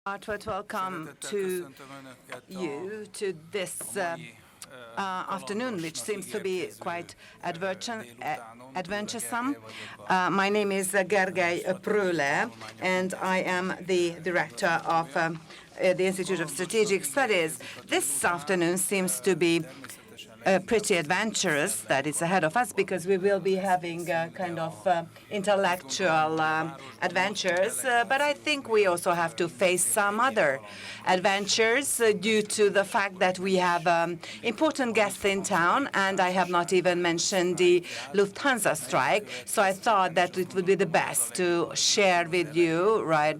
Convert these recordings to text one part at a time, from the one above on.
Heartfelt welcome to you to this afternoon, which seems to be quite adventuresome. My name is Gergely Pröhle, and I am the director of the Institute of Strategic Studies. This afternoon seems to be pretty adventurous that is ahead of us, because we will be having kind of intellectual adventures, but I think we also have to face some other adventures due to the fact that we have important guests in town, and I have not even mentioned the Lufthansa strike, so I thought that it would be the best to share with you right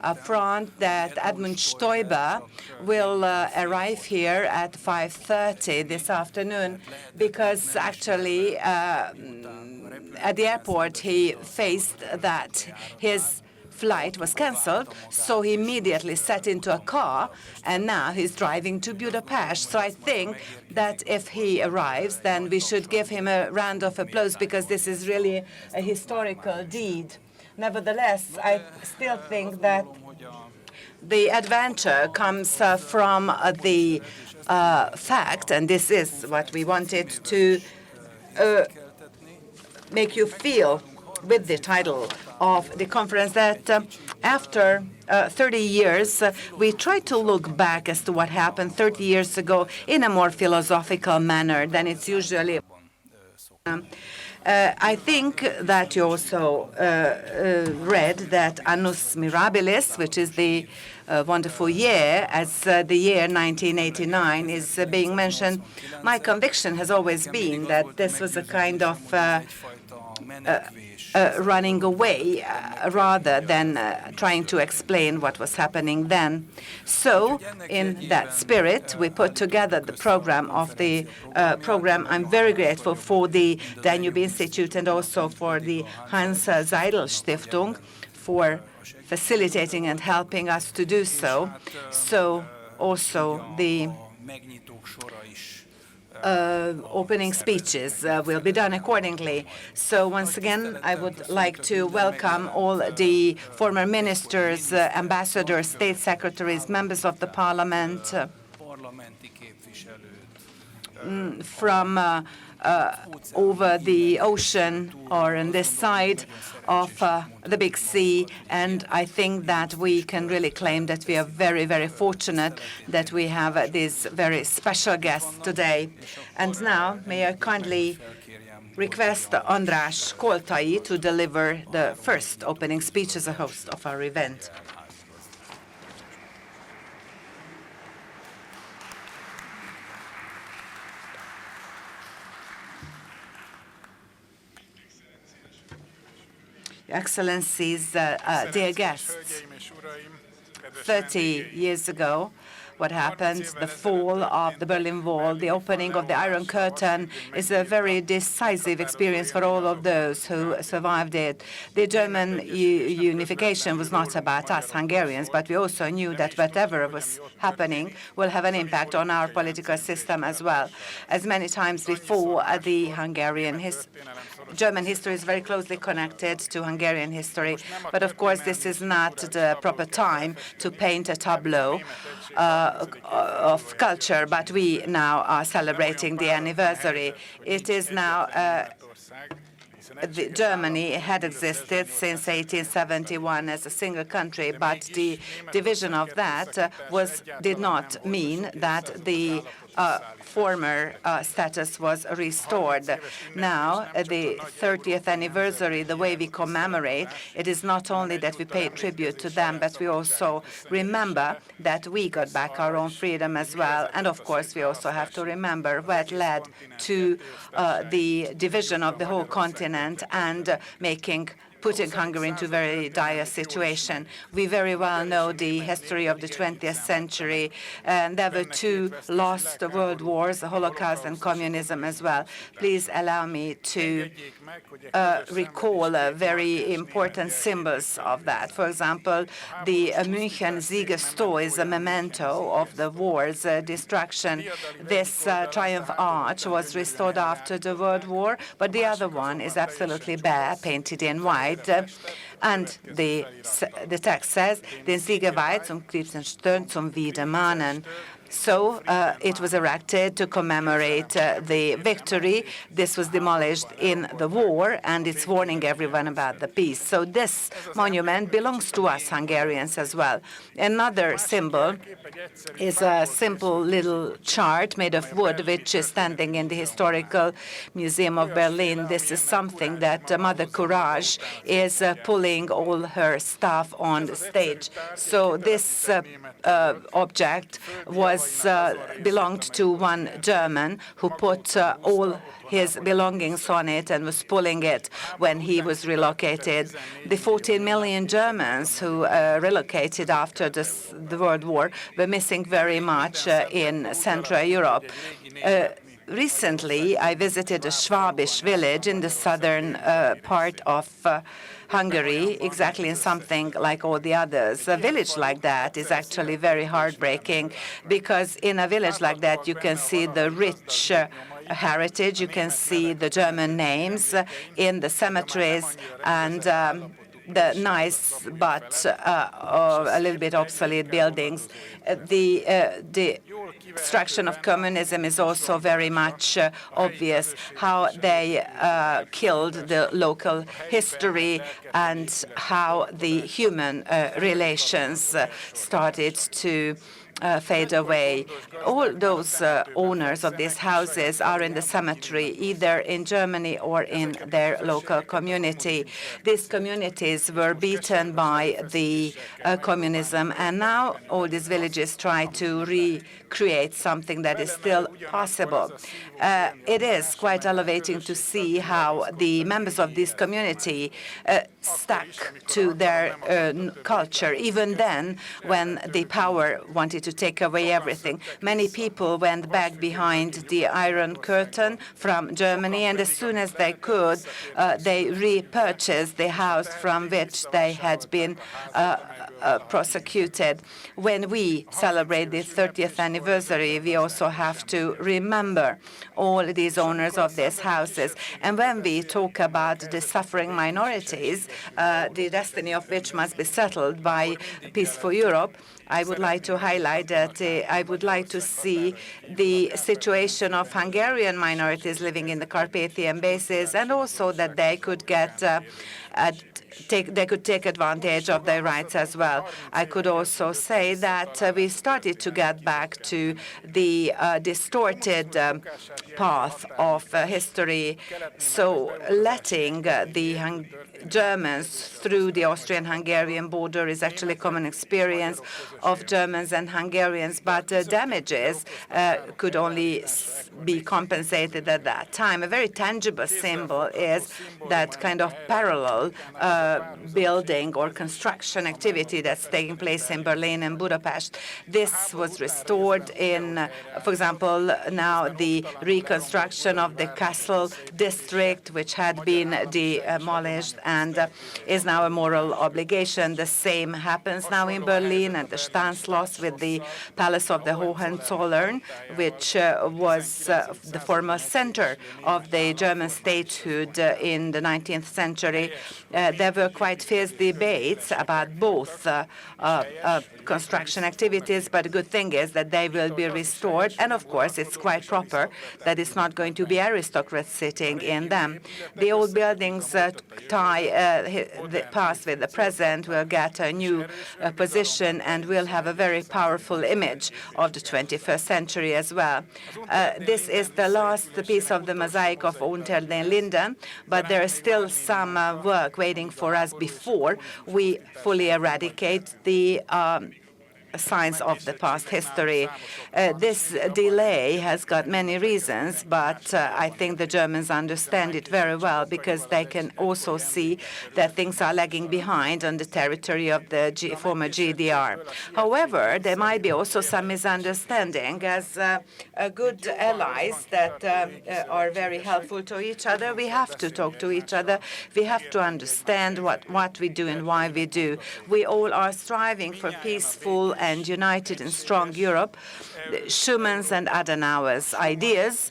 up front that Edmund Stoiber will arrive here at 5:30 this afternoon, because actually at the airport he faced that his flight was cancelled, so he immediately sat into a car, and now he's driving to Budapest. So I think that if he arrives, then we should give him a round of applause, because this is really a historical deed. Nevertheless, I still think that the adventure comes from the fact, and this is what we wanted to make you feel with the title of the conference, that after 30 years, we try to look back as to what happened 30 years ago in a more philosophical manner than it's usually. I think that you also read that Annus Mirabilis, which is the wonderful year, as the year 1989 is being mentioned. My conviction has always been that this was a kind of running away rather than trying to explain what was happening then. So in that spirit, we put together the program of the program. I'm very grateful for the Danube Institute and also for the Hans Seidel Stiftung for facilitating and helping us to do so. So also the opening speeches will be done accordingly. So once again, I would like to welcome all the former ministers, ambassadors, state secretaries, members of the parliament from over the ocean or on this side of the big sea. And I think that we can really claim that we are very, very fortunate that we have these very special guests today. And now, may I kindly request András Koltai to deliver the first opening speech as a host of our event. Excellencies, dear guests, 30 years ago, what happened, the fall of the Berlin Wall, the opening of the Iron Curtain, is a very decisive experience for all of those who survived it. The German unification was not about us Hungarians, but we also knew that whatever was happening will have an impact on our political system as well. As many times before, the German history is very closely connected to Hungarian history, but of course this is not the proper time to paint a tableau of culture, but we now are celebrating the anniversary. It is now Germany had existed since 1871 as a single country, but the division of that did not mean that the former status was restored. Now, the 30th anniversary, the way we commemorate, it is not only that we pay tribute to them, but we also remember that we got back our own freedom as well. And of course, we also have to remember what led to the division of the whole continent and putting Hungary into a very dire situation. We very well know the history of the 20th century, and there were two lost world wars, the Holocaust and communism as well. Please allow me to recall very important symbols of that. For example, the München Siegestor is a memento of the war's destruction. This triumph arch was restored after the World War, but the other one is absolutely bare, painted in white. And the text says, "Den Sieg geweiht zum Kriegsstern zum Wiedermahnen." So it was erected to commemorate the victory. This was demolished in the war, and it's warning everyone about the peace. So this monument belongs to us Hungarians as well. Another symbol is a simple little chart made of wood, which is standing in the Historical Museum of Berlin. This is something that Mother Courage is pulling all her staff on the stage. So this object belonged to one German who put all his belongings on it and was pulling it when he was relocated. The 14 million Germans who relocated after the World War were missing very much in Central Europe. Recently, I visited a Schwabish village in the southern part of Hungary, exactly in something like all the others. A village like that is actually very heartbreaking, because in a village like that you can see the rich heritage, you can see the German names in the cemeteries, and the nice but a little bit obsolete buildings. The destruction of communism is also very much obvious, how they killed the local history and how the human relations started to fade away. All those owners of these houses are in the cemetery, either in Germany or in their local community. These communities were beaten by the communism, and now all these villages try to recreate something that is still possible. It is quite elevating to see how the members of this community stuck to their culture, even then when the power wanted to take away everything. Many people went back behind the Iron Curtain from Germany, and as soon as they could, they repurchased the house from which they had been prosecuted. When we celebrate the 30th anniversary, we also have to remember all these owners of these houses. And when we talk about the suffering minorities, the destiny of which must be settled by Peace for Europe, I would like to highlight that I would like to see the situation of Hungarian minorities living in the Carpathian Basin, and also that they could get take advantage of their rights as well. I could also say that we started to get back to the distorted path of history, so letting the Germans through the Austrian-Hungarian border is actually a common experience of Germans and Hungarians, but damages could only be compensated at that time. A very tangible symbol is that kind of parallel building or construction activity that's taking place in Berlin and Budapest. This was restored in, for example, now the reconstruction of the Castle district, which had been demolished and is now a moral obligation. The same happens now in Berlin at the Staatsschloss with the Palace of the Hohenzollern, which was the former center of the German statehood in the 19th century. There were quite fierce debates about both construction activities, but the good thing is that they will be restored. And of course, it's quite proper that it's not going to be aristocrats sitting in them. The old buildings the past with the present will get a new position and will have a very powerful image of the 21st century as well. This is the last piece of the mosaic of Unter den Linden, but there is still some work waiting for us before we fully eradicate the signs of the past history. This delay has got many reasons, but I think the Germans understand it very well because they can also see that things are lagging behind on the territory of the former GDR. However, there might be also some misunderstanding. As good allies that are very helpful to each other, we have to talk to each other. We have to understand what we do and why we do. We all are striving for peaceful and united and strong Europe. Schumann's and Adenauer's ideas,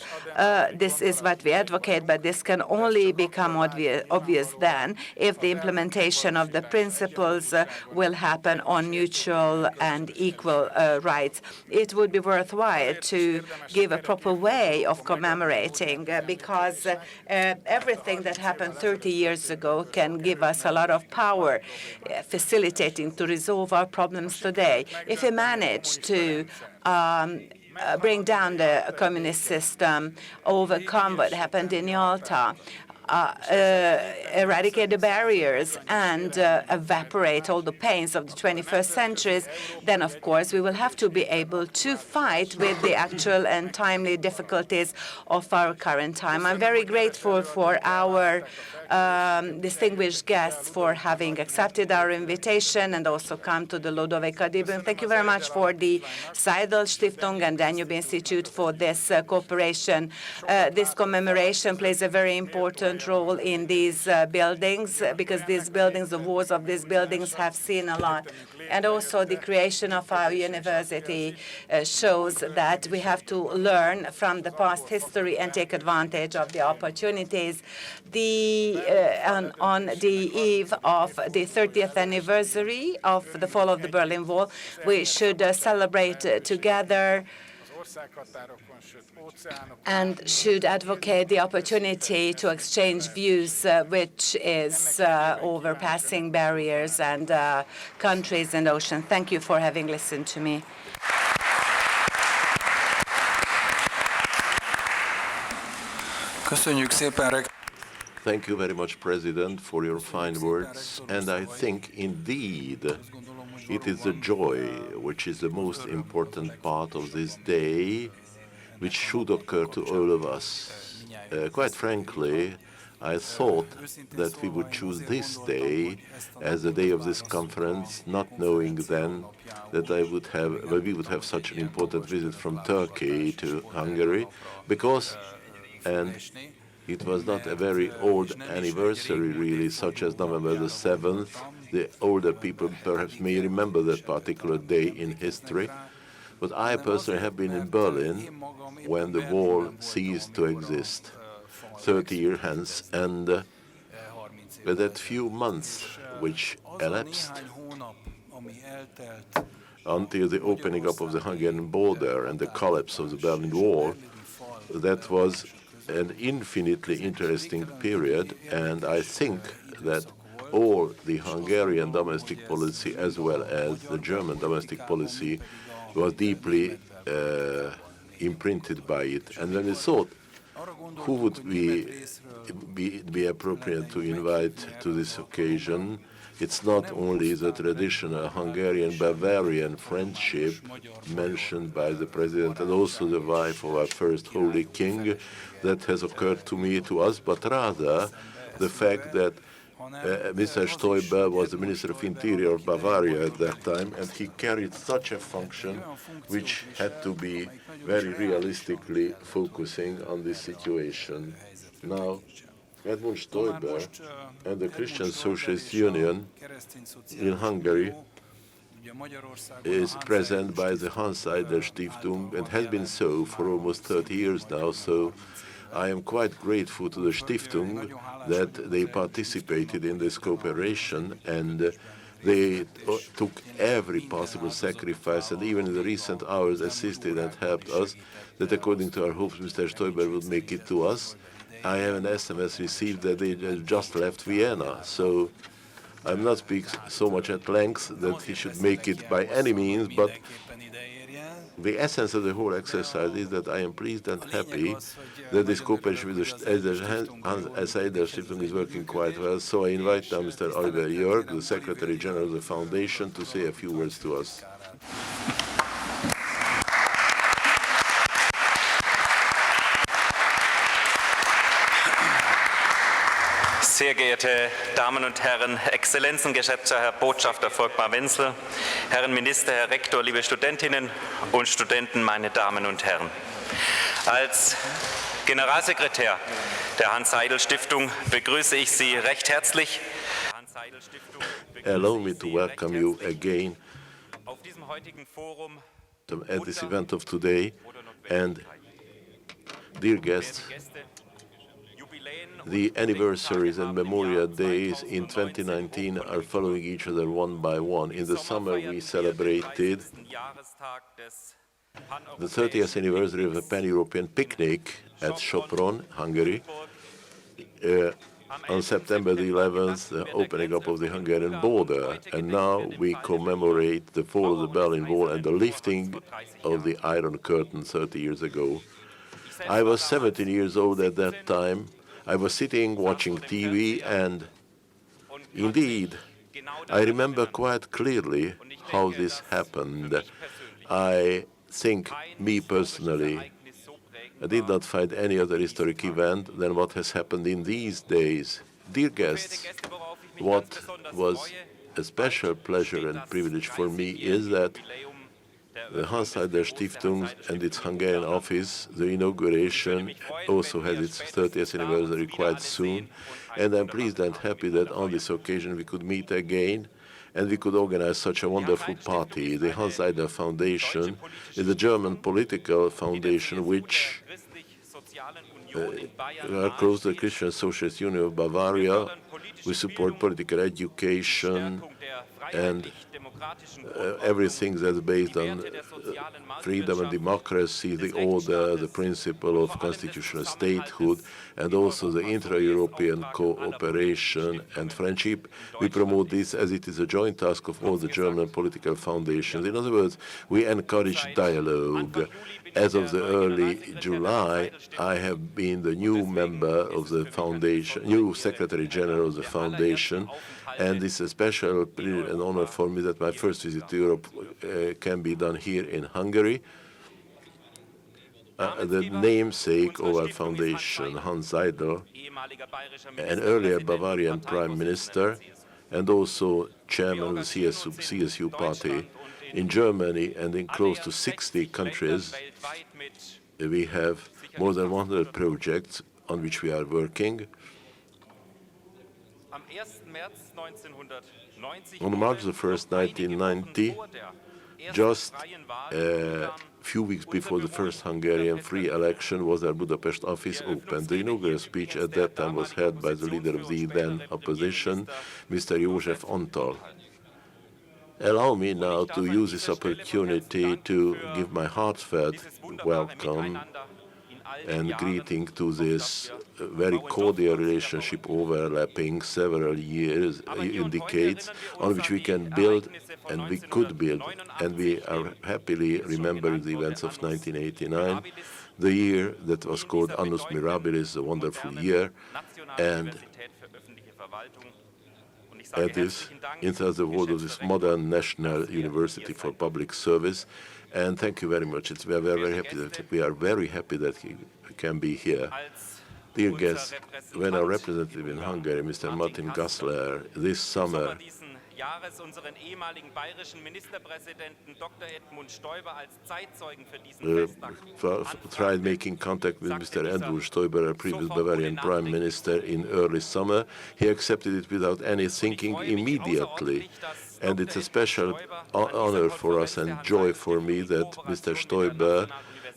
this is what we advocate, but this can only become obvious then if the implementation of the principles will happen on mutual and equal rights. It would be worthwhile to give a proper way of commemorating because everything that happened 30 years ago can give us a lot of power, facilitating to resolve our problems today. If we manage to bring down the communist system, overcome what happened in Yalta, eradicate the barriers and evaporate all the pains of the 21st centuries, then of course we will have to be able to fight with the actual and timely difficulties of our current time. I'm very grateful for our distinguished guests for having accepted our invitation and also come to the Ludovica Dibben. Thank you very much for the Seidel Stiftung and Danube Institute for this cooperation. This commemoration plays a very important role in these buildings because these buildings, the walls of these buildings have seen a lot. And also the creation of our university shows that we have to learn from the past history and take advantage of the opportunities. On the eve of the 30th anniversary of the fall of the Berlin Wall, we should celebrate together and should advocate the opportunity to exchange views, which is overpassing barriers and countries and oceans. Thank you for having listened to me. Thank you very much, President, for your fine words. And I think, indeed, it is the joy which is the most important part of this day, which should occur to all of us. Quite frankly, I thought that we would choose this day as the day of this conference, not knowing then that we would have such an important visit from Turkey to Hungary, because, and it was not a very old anniversary, really, such as November the 7th. The older people perhaps may remember that particular day in history. But I personally have been in Berlin when the wall ceased to exist, 30 years hence, and with that few months which elapsed until the opening up of the Hungarian border and the collapse of the Berlin Wall, that was an infinitely interesting period, and I think that all the Hungarian domestic policy as well as the German domestic policy was deeply imprinted by it. And when we thought who would be appropriate to invite to this occasion, it's not only the traditional Hungarian-Bavarian friendship mentioned by the President and also the wife of our first Holy King that has occurred to us, but rather the fact that Mr. Stoiber was the Minister of Interior of Bavaria at that time, and he carried such a function which had to be very realistically focusing on this situation. Now, Edmund Stoiber and the Christian Socialist Union in Hungary is present by the Hans Seidel Stiftung and has been so for almost 30 years now. So I am quite grateful to the Stiftung that they participated in this cooperation, and they took every possible sacrifice, and even in the recent hours assisted and helped us, that according to our hopes Mr. Stoiber would make it to us. I have an SMS received that they just left Vienna, so I'm not speaking so much at length that he should make it by any means, but the essence of the whole exercise is that I am pleased and happy that this cooperation with the Seidel Stiftung is working quite well. So I invite now Mr. Oliver Jörg, the Secretary General of the Foundation, to say a few words to us. Sehr geehrte Damen und Herren, Exzellenzen, geschätzter Herr Botschafter Volkmar Wenzel, Herren Minister, Herr Rektor, liebe Studentinnen und Studenten, meine Damen und Herren. Als Generalsekretär der Hans-Seidel-Stiftung begrüße ich Sie recht herzlich. Allow me to welcome you again Auf diesem heutigen Forum at this event of today. And dear guests, the anniversaries and memorial days in 2019 are following each other one by one. In the summer, we celebrated the 30th anniversary of a pan-European picnic at Sopron, Hungary. On September the 11th, the opening up of the Hungarian border. And now we commemorate the fall of the Berlin Wall and the lifting of the Iron Curtain 30 years ago. I was 17 years old at that time. I was sitting watching TV, and indeed, I remember quite clearly how this happened. I think, me personally, I did not find any other historic event than what has happened in these days. Dear guests, what was a special pleasure and privilege for me is that the Hans-Seidel-Stiftung and its Hungarian office, the inauguration, also has its 30th anniversary quite soon. And I'm pleased and happy that on this occasion we could meet again and we could organize such a wonderful party. The Hans-Seidel Foundation is a German political foundation which are close to the Christian Socialist Union of Bavaria. We support political education and everything that's based on freedom and democracy, the order, the principle of constitutional statehood, and also the intra-European cooperation and friendship. We promote this as it is a joint task of all the German political foundations. In other words, we encourage dialogue. As of the early July, I have been the new member of the foundation, new Secretary General of the foundation, and it's a special privilege and honor for me that my first visit to Europe can be done here in Hungary. The namesake of our foundation, Hans Seidel, an earlier Bavarian Prime Minister, and also chairman of the CSU party. In Germany and in close to 60 countries, we have more than 100 projects on which we are working. On March the 1st, 1990, just a few weeks before the first Hungarian free election, was our Budapest office opened. The inaugural speech at that time was held by the leader of the then opposition, Mr. József Antall. Allow me now to use this opportunity to give my heartfelt welcome and greeting to this very cordial relationship overlapping several years, decades, on which we can build and we could build. And we are happily remembering the events of 1989, the year that was called Annus Mirabilis, a wonderful year, and it is into the world of this modern National University for Public Service. And thank you very much. We are very happy that he can be here. Dear guests, when our representative in Hungary, Mr. Martin Gassler, this summer tried making contact with Mr. Edmund Stoiber, a previous Bavarian Prime Minister, in early summer, he accepted it without any thinking immediately. And it's a special honor for us and joy for me that Mr. Stoiber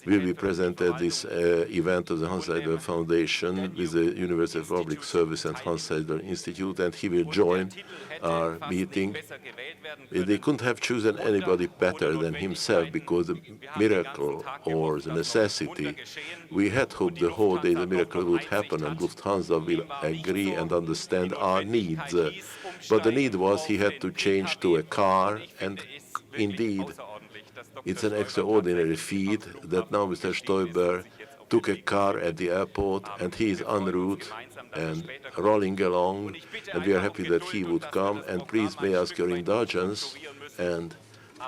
will be present at this event of the Hans Seidel Foundation with the University of Public Service and Hans Seidel Institute, and he will join our meeting. They couldn't have chosen anybody better than himself, because the miracle or the necessity, we had hoped the whole day the miracle would happen and Lufthansa will agree and understand our needs. But the need was he had to change to a car, and indeed, it's an extraordinary feat that now Mr. Stoiber took a car at the airport and he is en route and rolling along, and we are happy that he would come. And please may I ask your indulgence and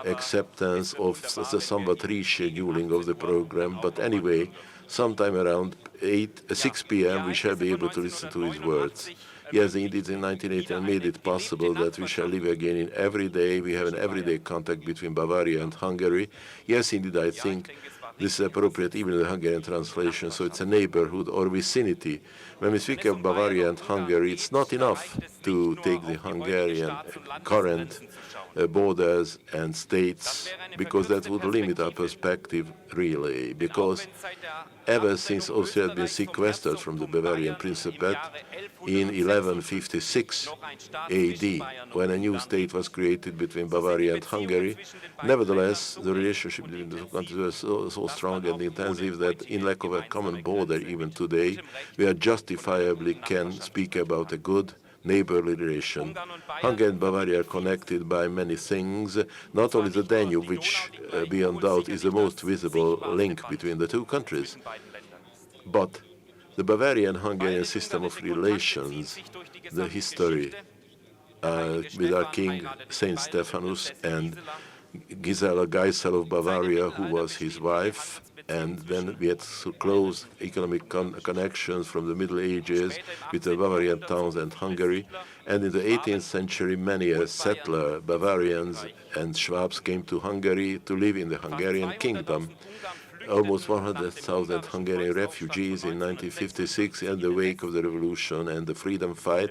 acceptance of the somewhat rescheduling of the program. But anyway, sometime around 6 p.m. we shall be able to listen to his words. Yes, indeed, in 1980 made it possible that we shall live again in every day. We have an everyday contact between Bavaria and Hungary. Yes, indeed, I think this is appropriate even in the Hungarian translation, so it's a neighborhood or vicinity. When we speak of Bavaria and Hungary, it's not enough to take the Hungarian current borders and states, because that would limit our perspective really, because ever since Austria had been sequestered from the Bavarian Principate in 1156 AD, when a new state was created between Bavaria and Hungary, nevertheless, the relationship between the two countries was so strong and intensive that in lack of a common border even today, we are justifiably can speak about a good neighborly relation. Hungary and Bavaria are connected by many things, not only the Danube, which beyond doubt is the most visible link between the two countries, but the Bavarian-Hungarian system of relations, the history with our king, Saint Stephanus, and Gisela Geisel of Bavaria, who was his wife, and then we had so close economic connections from the Middle Ages with the Bavarian towns and Hungary. And in the 18th century, many settler Bavarians and Schwabs came to Hungary to live in the Hungarian kingdom. Almost 100,000 Hungarian refugees in 1956 in the wake of the revolution and the freedom fight,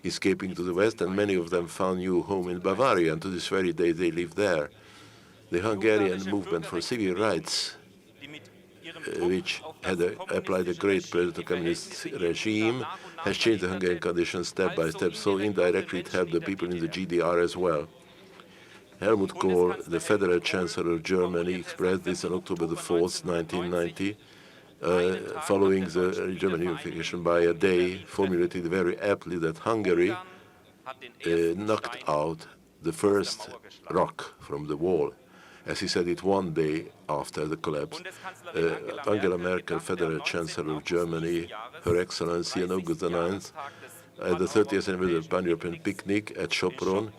escaping to the west, and many of them found new home in Bavaria, and to this very day they live there. The Hungarian movement for civil rights, which had applied a great pressure to the communist regime, has changed the Hungarian conditions step by step, so indirectly it helped the people in the GDR as well. Helmut Kohl, the Federal Chancellor of Germany, expressed this on October the 4th, 1990, following the German unification by a day, formulated very aptly that Hungary knocked out the first rock from the wall. As he said it one day after the collapse. Angela Merkel, Federal Chancellor of Germany, Her Excellency on August the 9th, at the 30th anniversary of the Pan-European picnic at Sopron,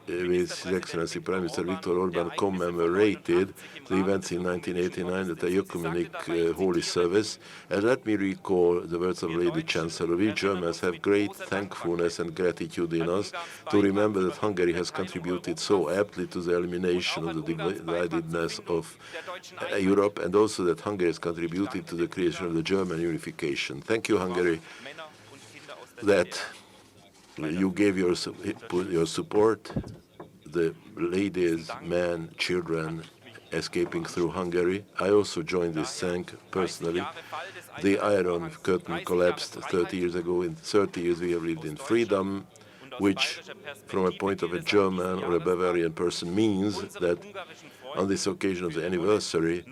with His Excellency Prime Minister Viktor Orban, commemorated the events in 1989 at a ecumenic holy service. And let me recall the words of Lady Chancellor. We Germans have great thankfulness and gratitude in us to remember that Hungary has contributed so aptly to the elimination of the dividedness of Europe, and also that Hungary has contributed to the creation of the German unification. Thank you, Hungary, that you gave your support, the ladies, men, children escaping through Hungary. I also joined this thank personally. The Iron Curtain collapsed 30 years ago. In 30 years we have lived in freedom, which from a point of a German or a Bavarian person means that on this occasion of the anniversary,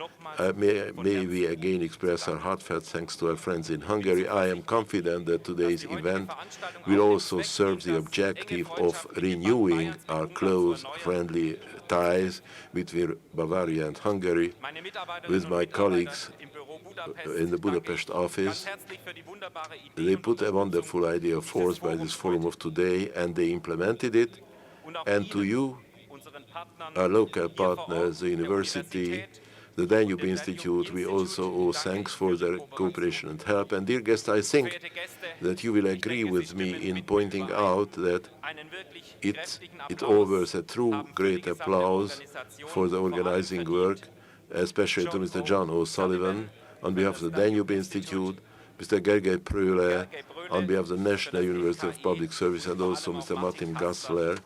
may we again express our heartfelt thanks to our friends in Hungary. I am confident that today's event will also serve the objective of renewing our close, friendly ties between Bavaria and Hungary. With my colleagues in the Budapest office, they put a wonderful idea forth by this forum of today, and they implemented it. And to you, our local partners, the university, the Danube Institute, we also owe thanks for their cooperation and help. And dear guests, I think that you will agree with me in pointing out that it offers a true great applause for the organizing work, especially to Mr. John O'Sullivan on behalf of the Danube Institute, Mr. Gergely Pröhle on behalf of the National University of Public Service, and also Mr. Martin Gassler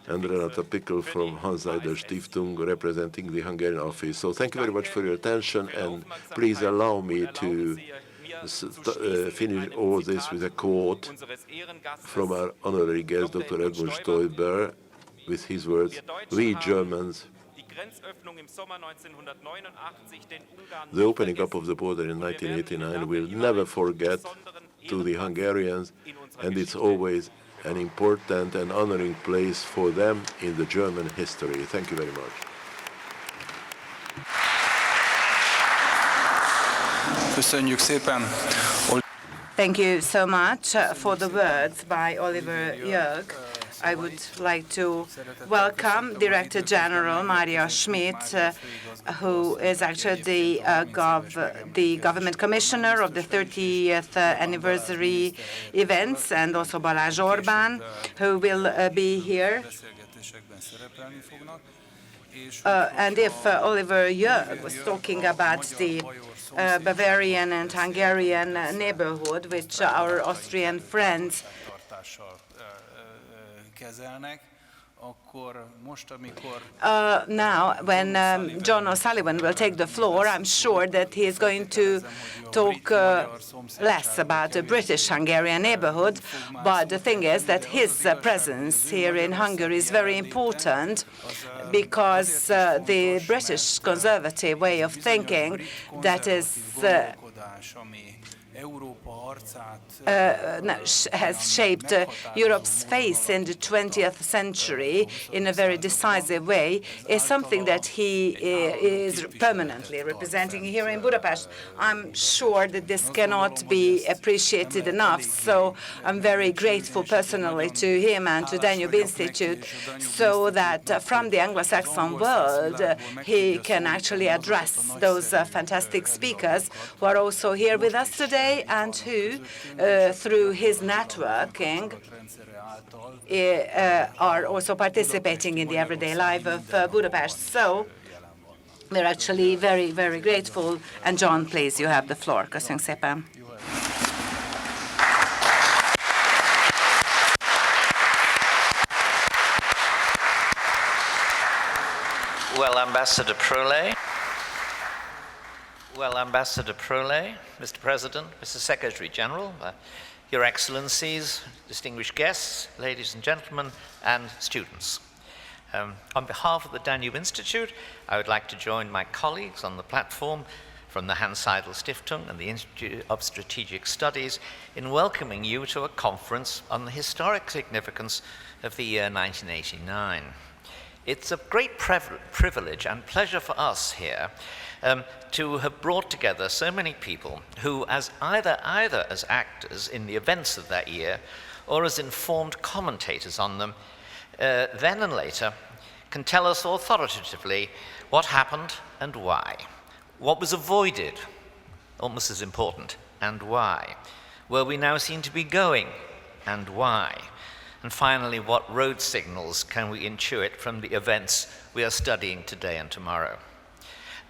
and Renata Pickel from Hans Zeider Stiftung representing the Hungarian office. So thank you very much for your attention, and please allow me to finish all this with a quote from our honorary guest, Dr. Edmund Stoiber, with his words: "We Germans, the opening up of the border in 1989 will never forget to the Hungarians, and it's always an important and honoring place for them in the German history." Thank you very much. Köszönjük szépen. Thank you so much for the words by Oliver Jörg. I would like to welcome Director General Maria Schmidt, who is actually the Government Commissioner of the 30th anniversary events, and also Balázs Orbán, who will be here. And if Oliver Jörg was talking about the Bavarian and Hungarian neighborhood, which our Austrian friends now, when John O'Sullivan will take the floor, I'm sure that he is going to talk less about the British-Hungarian neighborhood. But the thing is that his presence here in Hungary is very important, because the British conservative way of thinking that is has shaped Europe's face in the 20th century in a very decisive way, is something that he is permanently representing here in Budapest. I'm sure that this cannot be appreciated enough, so I'm very grateful personally to him and to Danube Institute, so that from the Anglo-Saxon world he can actually address those fantastic speakers who are also here with us today, and who, through his networking, are also participating in the everyday life of Budapest. So we're actually very, very grateful. And John, please, you have the floor. Köszönjük szépen. Well, Ambassador Prole, Mr. President, Mr. Secretary General, Your Excellencies, distinguished guests, ladies and gentlemen, and students. On behalf of the Danube Institute, I would like to join my colleagues on the platform from the Hans Seidel Stiftung and the Institute of Strategic Studies in welcoming you to a conference on the historic significance of the year 1989. It's a great privilege and pleasure for us here to have brought together so many people who, as either as actors in the events of that year or as informed commentators on them, then and later, can tell us authoritatively what happened and why, what was avoided, almost as important, and why, where we now seem to be going, and why, and finally, what road signals can we intuit from the events we are studying today and tomorrow.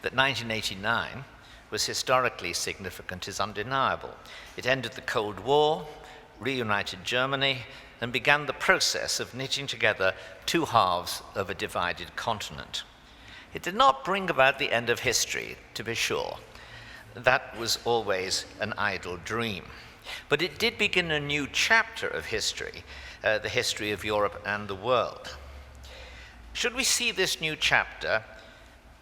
That 1989 was historically significant is undeniable. It ended the Cold War, reunited Germany, and began the process of knitting together two halves of a divided continent. It did not bring about the end of history, to be sure. That was always an idle dream. But it did begin a new chapter of history, the history of Europe and the world. Should we see this new chapter,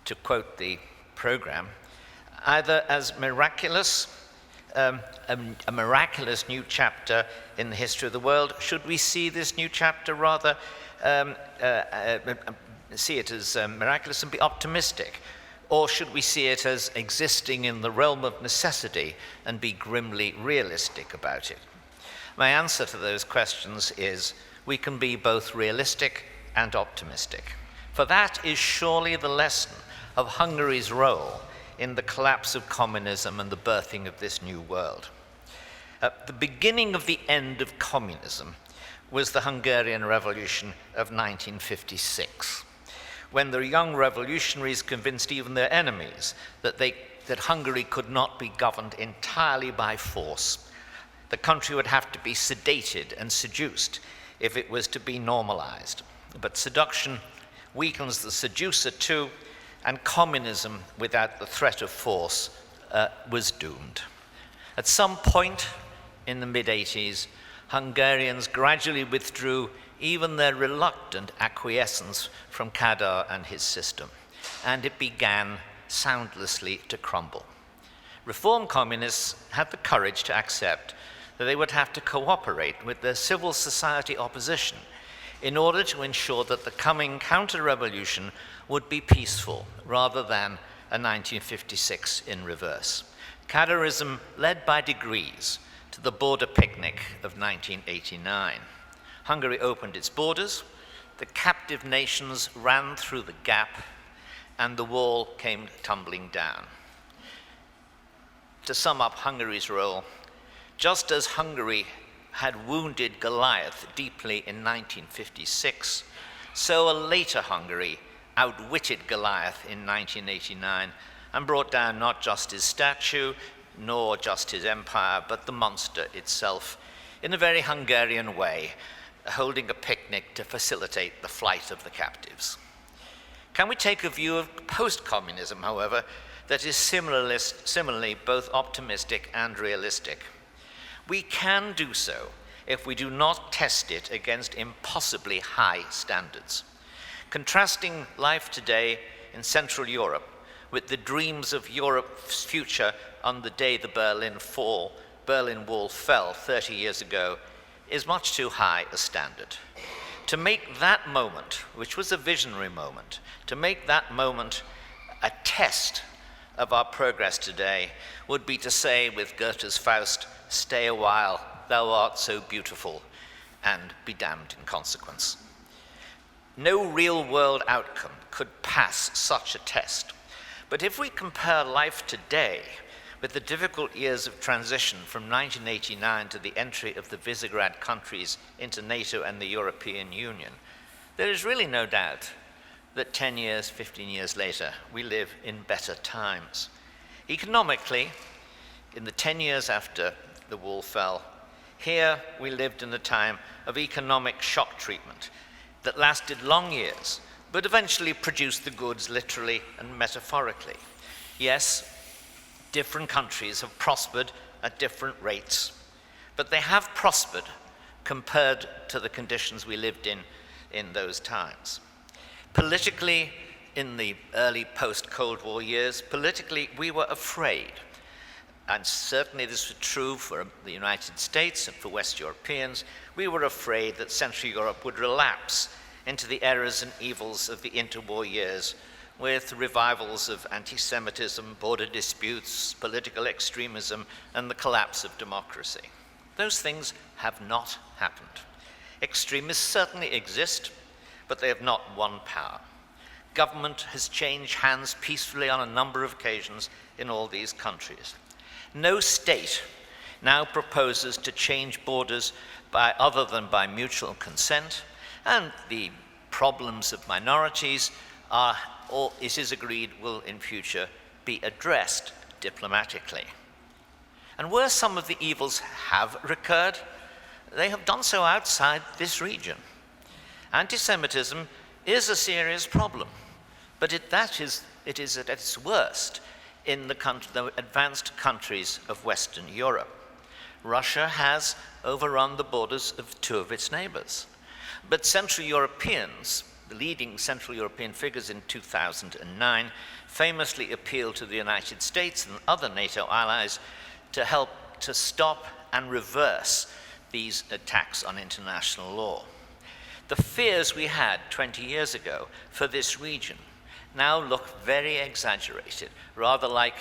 to quote the program, either as miraculous, a miraculous new chapter in the history of the world? Should we see this new chapter rather see it as miraculous and be optimistic? Or should we see it as existing in the realm of necessity and be grimly realistic about it? My answer to those questions is we can be both realistic and optimistic. For that is surely the lesson of Hungary's role in the collapse of communism and the birthing of this new world. The beginning of the end of communism was the Hungarian Revolution of 1956, when the young revolutionaries convinced even their enemies that Hungary could not be governed entirely by force. The country would have to be sedated and seduced if it was to be normalized. But seduction weakens the seducer too, and communism without the threat of force was doomed. At some point in the mid-80s, Hungarians gradually withdrew even their reluctant acquiescence from Kadar and his system, and it began soundlessly to crumble. Reform communists had the courage to accept that they would have to cooperate with their civil society opposition in order to ensure that the coming counter-revolution would be peaceful rather than a 1956 in reverse. Kadarism led by degrees to the border picnic of 1989. Hungary opened its borders, the captive nations ran through the gap, and the wall came tumbling down. To sum up Hungary's role, just as Hungary had wounded Goliath deeply in 1956, so a later Hungary outwitted Goliath in 1989 and brought down not just his statue, nor just his empire, but the monster itself, in a very Hungarian way, holding a picnic to facilitate the flight of the captives. Can we take a view of post-communism, however, that is similarly both optimistic and realistic? We can do so if we do not test it against impossibly high standards. Contrasting life today in Central Europe with the dreams of Europe's future on the day the Berlin Wall fell 30 years ago is much too high a standard. To make that moment, which was a visionary moment, to make that moment a test of our progress today would be to say with Goethe's Faust, "Stay a while, thou art so beautiful," and be damned in consequence. No real-world outcome could pass such a test. But if we compare life today with the difficult years of transition from 1989 to the entry of the Visegrad countries into NATO and the European Union, there is really no doubt that 10 years, 15 years later, we live in better times. Economically, in the 10 years after the wall fell, here we lived in a time of economic shock treatment that lasted long years, but eventually produced the goods literally and metaphorically. Yes, different countries have prospered at different rates, but they have prospered compared to the conditions we lived in those times. Politically, in the early post-Cold War years, politically we were afraid. And certainly this was true for the United States and for West Europeans. We were afraid that Central Europe would relapse into the errors and evils of the interwar years, with revivals of anti-Semitism, border disputes, political extremism, and the collapse of democracy. Those things have not happened. Extremists certainly exist, but they have not won power. Government has changed hands peacefully on a number of occasions in all these countries. No state now proposes to change borders other than by mutual consent, and the problems of minorities it is agreed will in future be addressed diplomatically. And where some of the evils have recurred, they have done so outside this region. Anti-Semitism is a serious problem, but it is at its worst in the advanced countries of Western Europe. Russia has overrun the borders of two of its neighbors. But Central Europeans, the leading Central European figures in 2009, famously appealed to the United States and other NATO allies to help to stop and reverse these attacks on international law. The fears we had 20 years ago for this region now look very exaggerated, rather like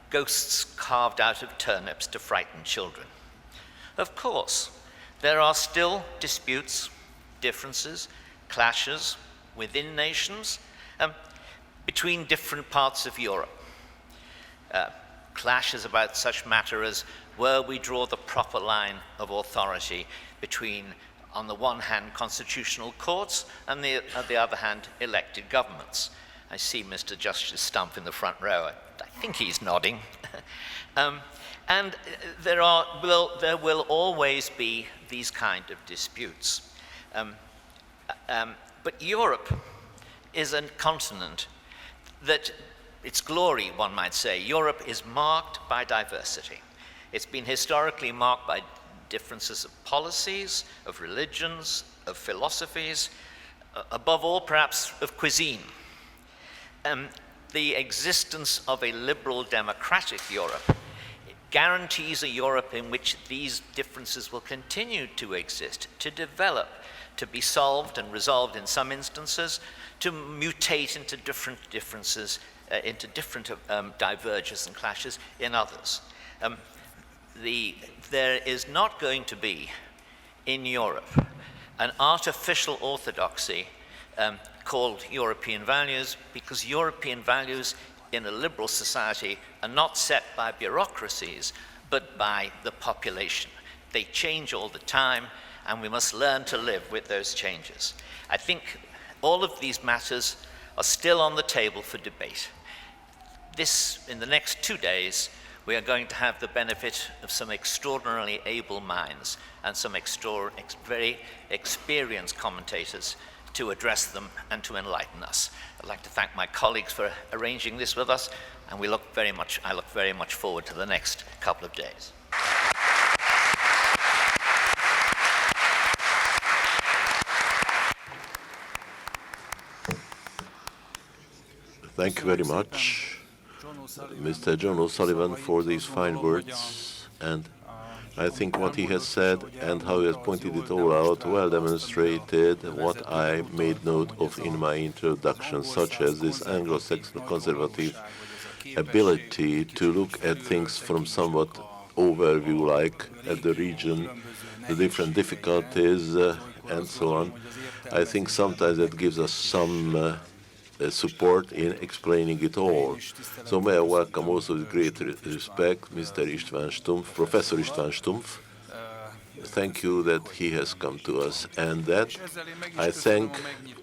ghosts carved out of turnips to frighten children. Of course, there are still disputes, differences, clashes within nations, between different parts of Europe. Clashes about such matter as where we draw the proper line of authority between, on the one hand, constitutional courts, and on the other hand, elected governments. I see Mr. Justice Stump in the front row. I think he's nodding. And there will always be these kind of disputes. But Europe is a continent that, its glory, one might say, Europe is marked by diversity. It's been historically marked by differences of policies, of religions, of philosophies, above all, perhaps, of cuisine. The existence of a liberal democratic Europe guarantees a Europe in which these differences will continue to exist, to develop, to be solved and resolved in some instances, to mutate into different differences, into different divergences and clashes in others. there is not going to be in Europe an artificial orthodoxy called European values, because European values in a liberal society are not set by bureaucracies, but by the population. They change all the time, and we must learn to live with those changes. I think all of these matters are still on the table for debate. In the next 2 days, we are going to have the benefit of some extraordinarily able minds and some very experienced commentators to address them and to enlighten us. I'd like to thank my colleagues for arranging this with us, and I look very much forward to the next couple of days. Thank you very much, Mr. John O'Sullivan, for these fine words. And I think what he has said and how he has pointed it all out well demonstrated what I made note of in my introduction, such as this Anglo-Saxon conservative ability to look at things from somewhat overview, like at the region, the different difficulties, and so on. I think sometimes that gives us some support in explaining it all. So may I welcome also with great respect Mr. István Stumpf, Professor István Stumpf. Thank you that he has come to us, and that I thank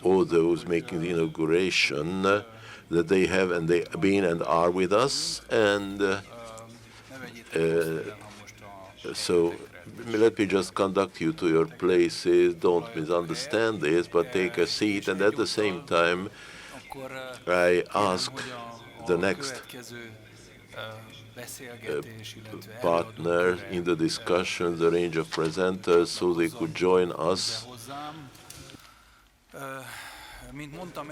all those making the inauguration that they have and they been and are with us. And so let me just conduct you to your places. Don't misunderstand this, but take a seat. And at the same time, I ask the next partner in the discussion, the range of presenters, so they could join us.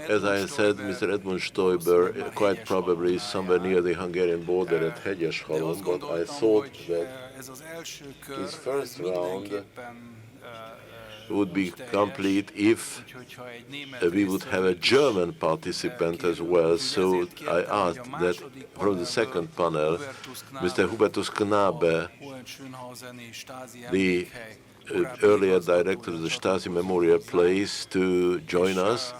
As I said, Mr. Edmund Stoiber, quite probably somewhere near the Hungarian border at Hegyeshalom, but I thought that his first round would be complete if we would have a German participant as well. So I asked that from the second panel, Mr. Hubertus Knabe, the earlier director of the Stasi Memorial Place, to join us.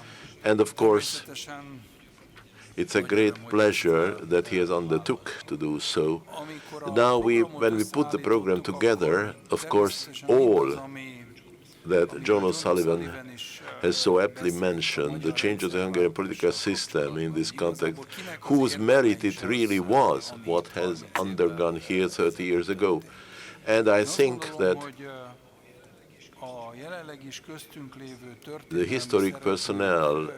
And of course, it's a great pleasure that he has undertook to do so. Now, when we put the program together, of course, all that John O'Sullivan has so aptly mentioned, the change of the Hungarian political system in this context, whose merit it really was, what has undergone here 30 years ago. And I think that the historic personnel,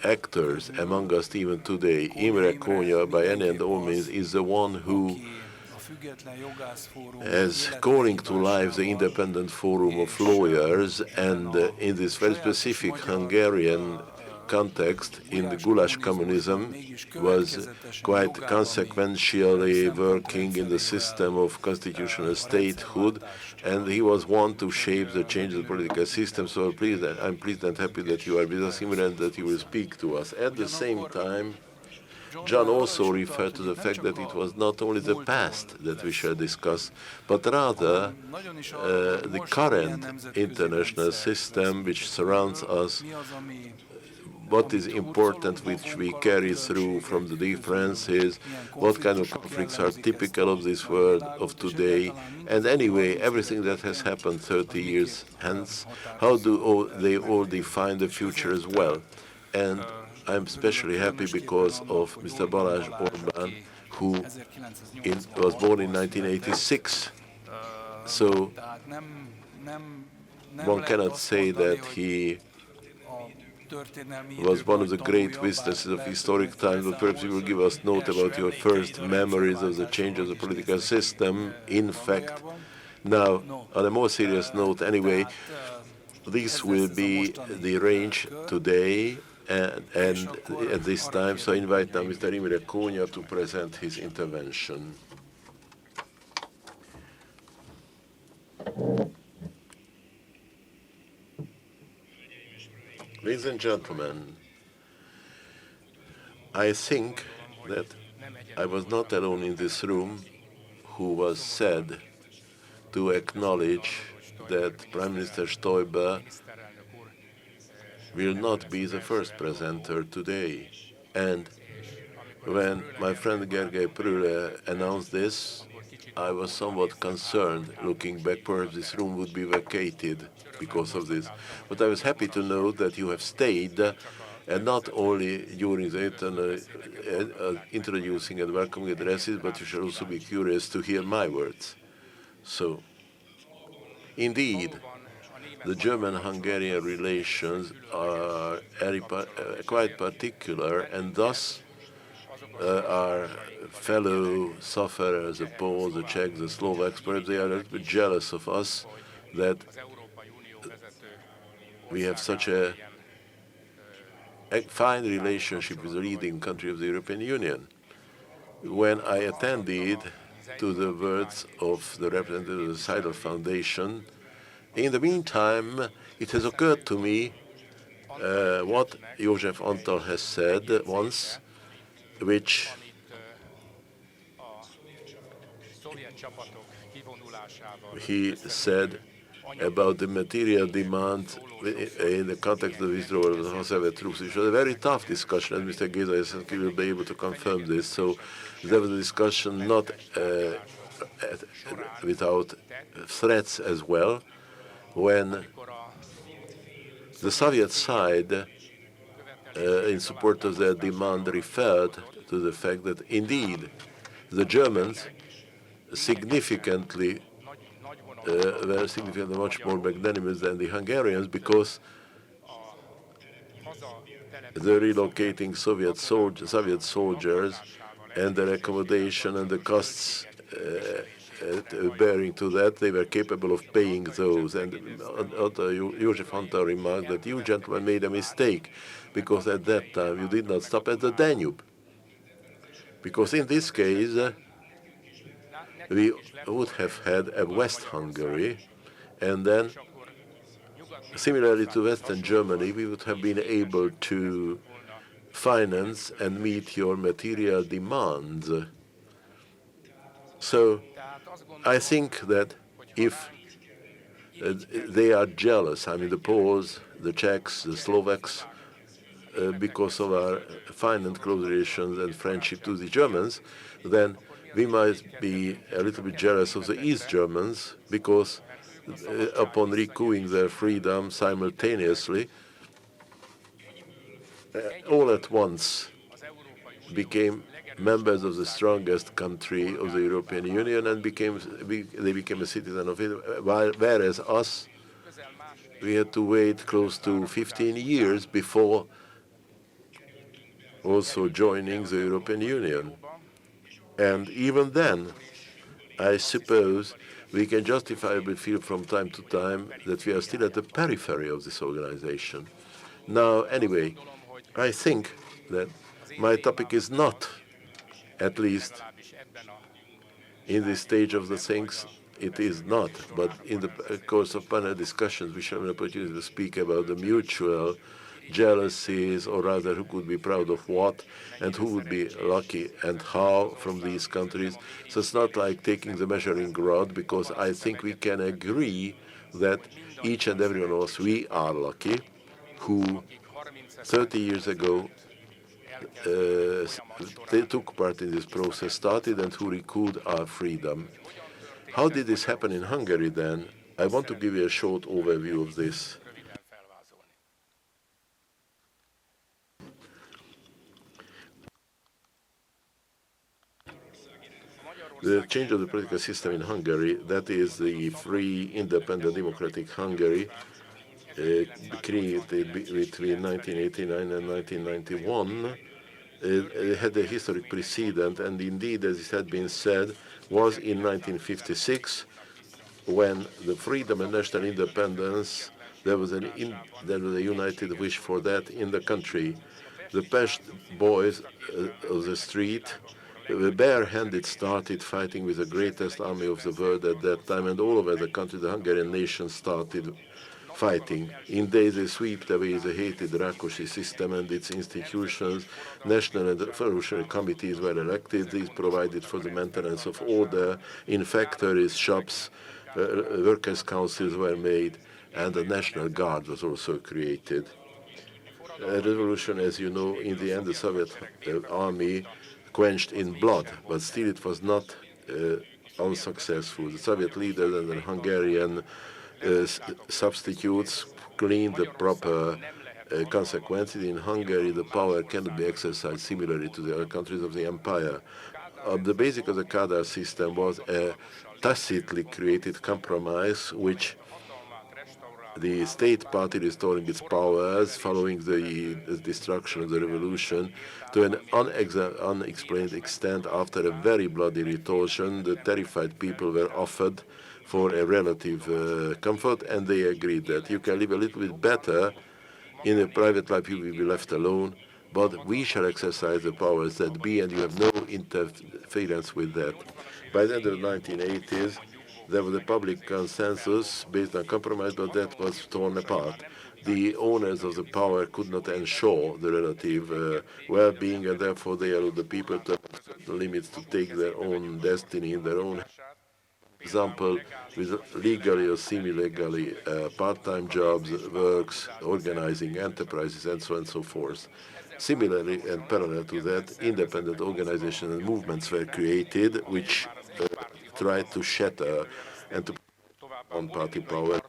actors among us even today, Imre Kónya, by any and all means, is the one who as calling to life the independent forum of lawyers, and in this very specific Hungarian context, in the Gulag communism, was quite consequentially working in the system of constitutional statehood, and he was one to shape the change of the political system. So I'm pleased and happy that you are with us, Imre, and that you will speak to us. At the same time, John also referred to the fact that it was not only the past that we shall discuss, but rather the current international system which surrounds us, what is important which we carry through from the differences, what kind of conflicts are typical of this world of today, and anyway, everything that has happened 30 years hence, how do they all define the future as well. And I'm especially happy because of Mr. Balázs Orbán, who was born in 1986. So one cannot say that he was one of the great witnesses of historic times, but perhaps you will give us note about your first memories of the change of the political system. In fact, now, on a more serious note anyway, this will be the range today. And at this time, so I invite now Mr. Imre Kónya to present his intervention. Ladies and gentlemen, I think that I was not alone in this room who was sad to acknowledge that Prime Minister Stoiber will not be the first presenter today. And when my friend Gergely Prüle announced this, I was somewhat concerned. Looking back, perhaps this room would be vacated because of this. But I was happy to know that you have stayed, and not only during the introducing and welcoming addresses, but you should also be curious to hear my words. So, indeed, the German-Hungarian relations are quite particular, and thus our fellow sufferers, the Poles, the Czechs, the Slovaks, perhaps they are a little bit jealous of us that we have such a fine relationship with the leading country of the European Union. When I attended to the words of the representative of the Seidel Foundation, in the meantime, it has occurred to me what József Antal has said once, which he said about the material demand in the context of the withdrawal of the Soviet troops, which was a very tough discussion, and Mr. Géza will be able to confirm this. So there was a discussion not without threats as well, when the Soviet side, in support of their demand, referred to the fact that indeed the Germans were significantly much more magnanimous than the Hungarians, because the relocating Soviet soldiers and their accommodation and the costs bearing to that, they were capable of paying those. And József Antal remarked that you gentlemen made a mistake, because at that time you did not stop at the Danube. Because in this case, we would have had a West Hungary, and then, similarly to Western Germany, we would have been able to finance and meet your material demands. So I think that if they are jealous, I mean the Poles, the Czechs, the Slovaks, because of our fine and close relations and friendship to the Germans, then we might be a little bit jealous of the East Germans, because upon recouping their freedom simultaneously, all at once became members of the strongest country of the European Union, and they became a citizen of it, whereas us, we had to wait close to 15 years before also joining the European Union. And even then, I suppose we can justifiably feel from time to time that we are still at the periphery of this organization. Now, anyway, I think that my topic is not, at least in this stage of the things, it is not. But in the course of panel discussions, we shall have an opportunity to speak about the mutual jealousies, or rather who could be proud of what, and who would be lucky and how from these countries. So it's not like taking the measuring rod, because I think we can agree that each and every one of us, we are lucky, who 30 years ago they took part in this process, started, and who recouped our freedom. How did this happen in Hungary then? I want to give you a short overview of this. The change of the political system in Hungary, that is the free, independent, democratic Hungary, created between 1989 and 1991, had a historic precedent, and indeed, as it had been said, was in 1956, when the freedom and national independence, there was a united wish for that in the country. The Pest boys of the street, barehanded, started fighting with the greatest army of the world at that time, and all over the country, the Hungarian nation started fighting. In days they swept away the hated Rákosi system and its institutions. National and revolutionary committees were elected. These provided for the maintenance of order in factories, shops, workers' councils were made, and the National Guard was also created. Revolution, as you know, in the end, the Soviet army quenched in blood, but still it was not unsuccessful. The Soviet leaders and the Hungarian substitutes cleaned the proper consequences. In Hungary, the power cannot be exercised similarly to the other countries of the empire. The basic of the Kadar system was a tacitly created compromise, which the state party restoring its powers following the destruction of the revolution to an unexplained extent. After a very bloody retortion, the terrified people were offered for a relative comfort, and they agreed that you can live a little bit better in a private life, you will be left alone, but we shall exercise the powers that be, and you have no interference with that. By the end of the 1980s, there was a public consensus based on compromise, but that was torn apart. The owners of the power could not ensure the relative well-being, and therefore they allowed the people to have limits to take their own destiny in their own example, with legally or semi-legally part-time jobs, works, organizing enterprises, and so on and so forth. Similarly, and parallel to that, independent organizations and movements were created, which tried to shatter and to on party power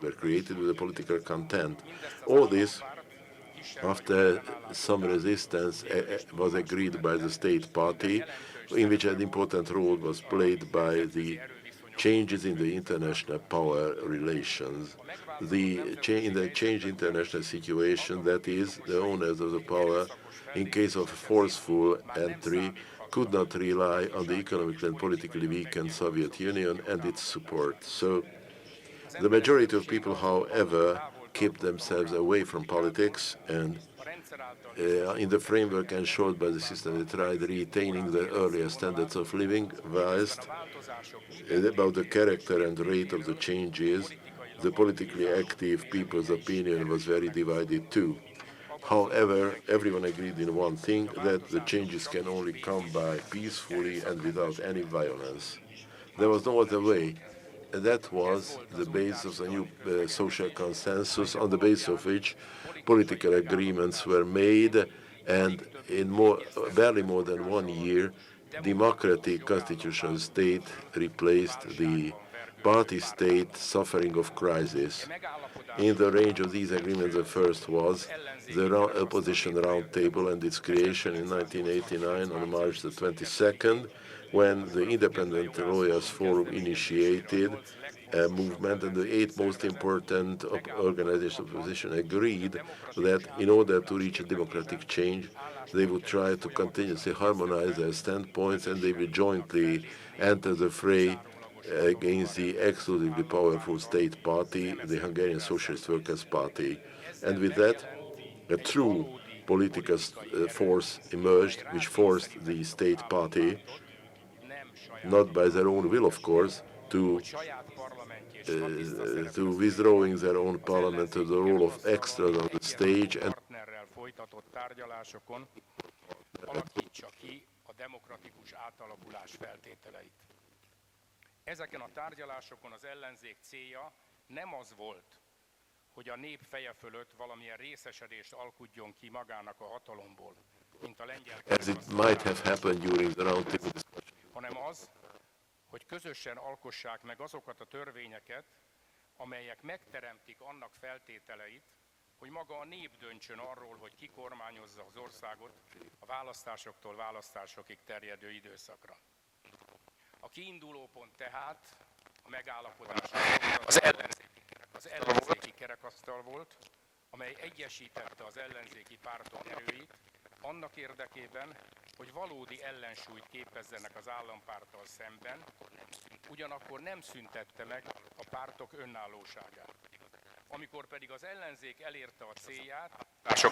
were created with a political content. All this, after some resistance, was agreed by the state party, in which an important role was played by the changes in the international power relations. In the changed international situation, that is, the owners of the power, in case of forceful entry, could not rely on the economically and politically weakened Soviet Union and its support. So the majority of people, however, kept themselves away from politics, and in the framework ensured by the system, they tried retaining the earlier standards of living, whilst about the character and rate of the changes, the politically active people's opinion was very divided too. However, everyone agreed in one thing, that the changes can only come by peacefully and without any violence. There was no other way. And that was the base of the new social consensus, on the basis of which political agreements were made, and in barely more than 1 year, democratic constitutional state replaced the party state suffering of crisis. In the range of these agreements, the first was the Opposition Roundtable and its creation in 1989 on March the 22nd, when the Independent Lawyers Forum initiated a movement, and the 8 most important organizations of opposition agreed that in order to reach a democratic change, they would try to continuously harmonize their standpoints, and they would jointly enter the fray against the exclusively powerful state party, the Hungarian Socialist Workers' Party. And with that, a true political force emerged, which forced the state party, not by their own will, of course, to withdrawing their own parliament to the role of extras on the stage and Ezeken a tárgyalásokon az ellenzék célja nem az volt, hogy a nép feje fölött valamilyen részesedést alkudjon ki magának a hatalomból, mint a lengyel hanem az, hogy közösen alkossák meg azokat a törvényeket, amelyek megteremtik annak feltételeit, hogy maga a nép döntsön arról, hogy ki kormányozza az országot a választásoktól választásokig terjedő időszakra. A kiinduló pont tehát a megállapodás az ellenzéki kerekasztal volt, amely egyesítette az ellenzéki pártok erőit annak érdekében, hogy valódi ellensúlyt képezzenek az állampárttal szemben, ugyanakkor nem szüntette meg a pártok önállóságát. Amikor pedig az ellenzék elérte a célját, a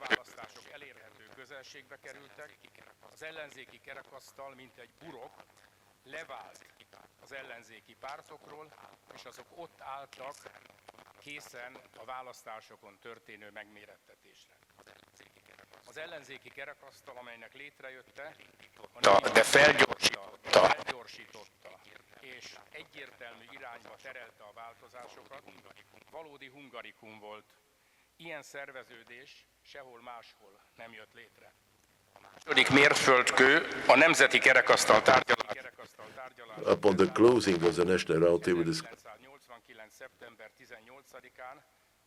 választások elérhető közelségbe kerültek, az ellenzéki kerekasztal, mint egy burok, levált az ellenzéki pártokról, és azok ott álltak készen a választásokon történő megmérettetésre. Az ellenzéki kerekasztal, amelynek létrejötte, de felgyorsította és egyértelmű irányba terelte a változásokat, valódi hungarikum volt. Ilyen szerveződés sehol máshol nem jött létre. A második mérföldkő a nemzeti kerekasztal tárgyalás. Upon the closing of the National Roundtable discussion, 1989. szeptember 18-án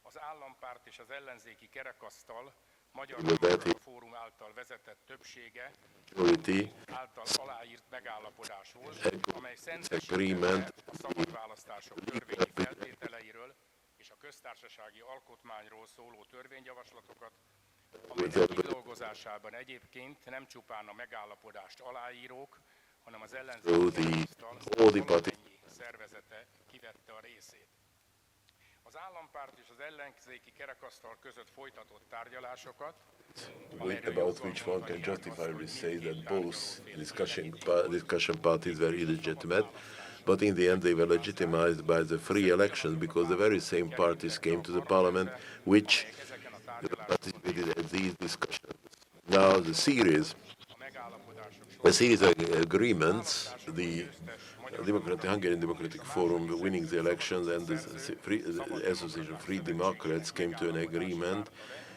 az állampárt és az ellenzéki kerekasztal Magyar Demokrata Fórum által vezetett többsége által aláírt megállapodás volt, amely szentesítette a szabad választások törvényi feltételeiről és a köztársasági alkotmányról szóló törvényjavaslatokat, amelyek kidolgozásában egyébként nem csupán a megállapodást aláírók, hanem az ellenzéki kerekasztal valamennyi szervezete kivette a részét. Az állampárt és az ellenzéki kerekasztal között folytatott tárgyalásokat, about which one can justifiably say that both discussion parties were illegitimate, but in the end they were legitimized by the free elections because the very same parties came to the parliament which participated in these discussions. Now the series of agreements, the Hungarian Democratic Forum winning the elections and the Association of Free Democrats came to an agreement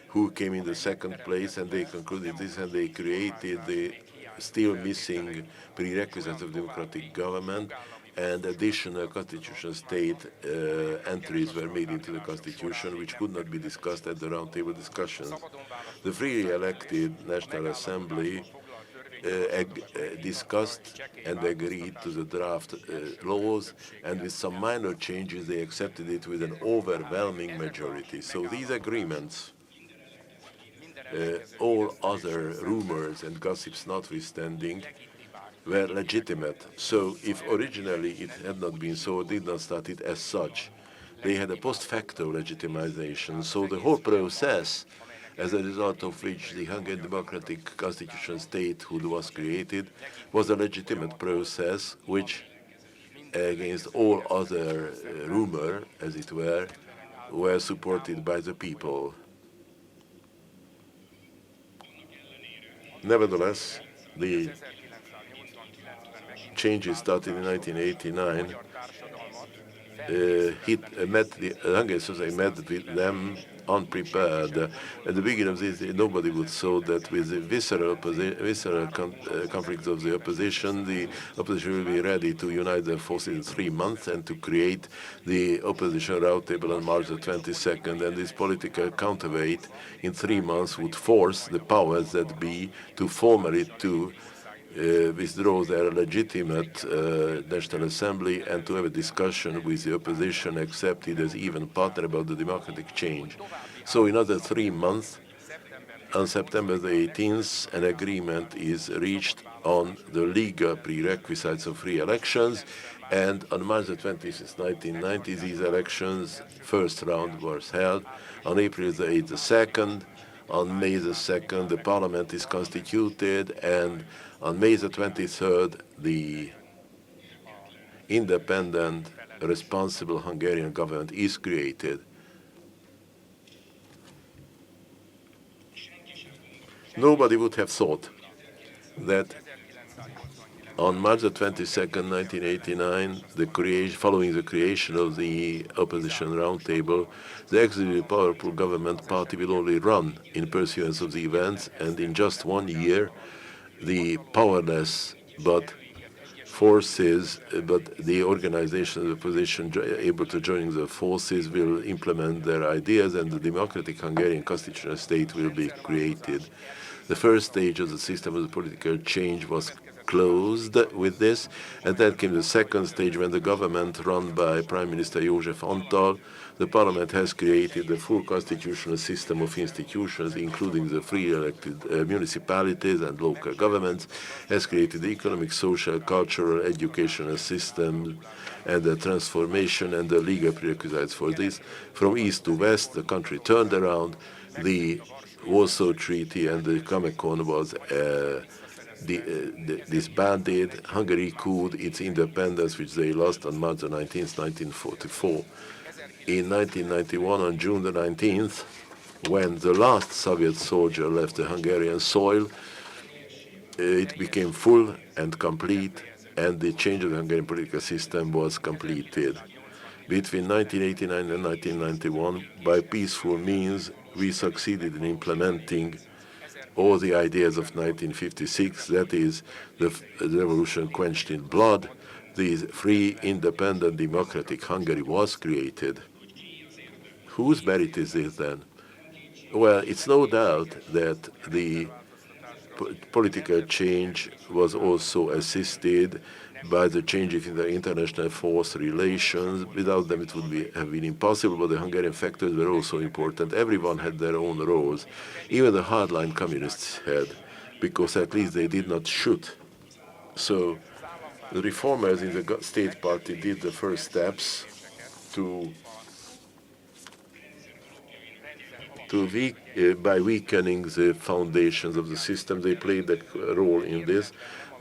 who came in the second place, and they concluded this, and they created the still missing prerequisites of democratic government, and additional constitutional state entries were made into the constitution, which could not be discussed at the roundtable discussions. The freely elected National Assembly discussed and agreed to the draft laws, and with some minor changes they accepted it with an overwhelming majority. So these agreements, all other rumors and gossips notwithstanding, were legitimate. So if originally it had not been so, did not start it as such, they had a post facto legitimization. So the whole process, as a result of which the Hungarian Democratic Constitutional Statehood was created, was a legitimate process which, against all other rumor, as it were supported by the people. Nevertheless, the changes started in 1989 the Hungarian society met with them unprepared. At the beginning of this, nobody would thought that with the visceral conflicts of the opposition will be ready to unite their forces in 3 months and to create the opposition roundtable on March the 22nd. And this political counterweight in 3 months would force the powers that be to formally withdraw their legitimate National Assembly and to have a discussion with the opposition accepted as even partner about the democratic change. So in another 3 months, on September the 18th, an agreement is reached on the legal prerequisites of free elections, and on March the 26th, 1990, these elections, first round was held. On April the 8th, the second. On May the 2nd, the parliament is constituted, and on May the 23rd, the independent, responsible Hungarian government is created. Nobody would have thought that on March the 22nd, 1989, following the creation of the opposition roundtable, the extremely powerful government party will only run in pursuance of the events, and in just 1 year, the powerless but the organization of the opposition able to join the forces will implement their ideas, and the democratic Hungarian constitutional state will be created. The first stage of the system of the political change was closed with this, and then came the second stage when the government run by Prime Minister József Antal, the parliament has created the full constitutional system of institutions, including the free elected municipalities and local governments, has created the economic, social, cultural, educational system, and the transformation and the legal prerequisites for this. From east to west, the country turned around. The Warsaw Treaty and the Comecon was disbanded. Hungary could its independence, which they lost on March 19, 1944. In 1991, on June the 19th, when the last Soviet soldier left the Hungarian soil, it became full and complete, and the change of the Hungarian political system was completed. Between 1989 and 1991, by peaceful means, we succeeded in implementing all the ideas of 1956, that is, the revolution quenched in blood, the free, independent, democratic Hungary was created. Whose merit is this then? Well, it's no doubt that the political change was also assisted by the changes in the international force relations. Without them, it would have been impossible, but the Hungarian factors were also important. Everyone had their own roles. Even the hardline communists had, because at least they did not shoot. So the reformers in the state party did the first steps by weakening the foundations of the system. They played a role in this,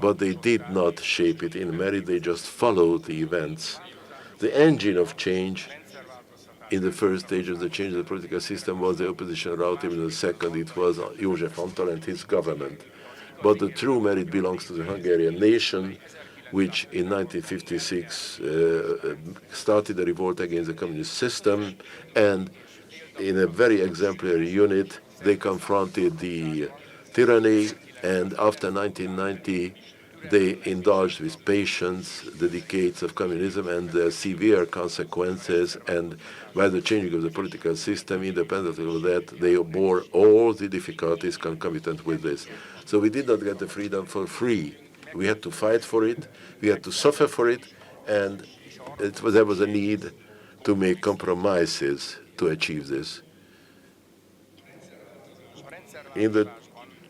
but they did not shape it in merit. They just followed the events. The engine of change in the first stage of the change of the political system was the opposition rout. In the second, it was József Antal and his government. But the true merit belongs to the Hungarian nation, which in 1956 started a revolt against the communist system, and in a very exemplary unit, they confronted the tyranny, and after 1990, they indulged with patience the decades of communism and the severe consequences, and by the changing of the political system, independently of that, they bore all the difficulties concomitant with this. So we did not get the freedom for free. We had to fight for it, we had to suffer for it, and there was a need to make compromises to achieve this. In the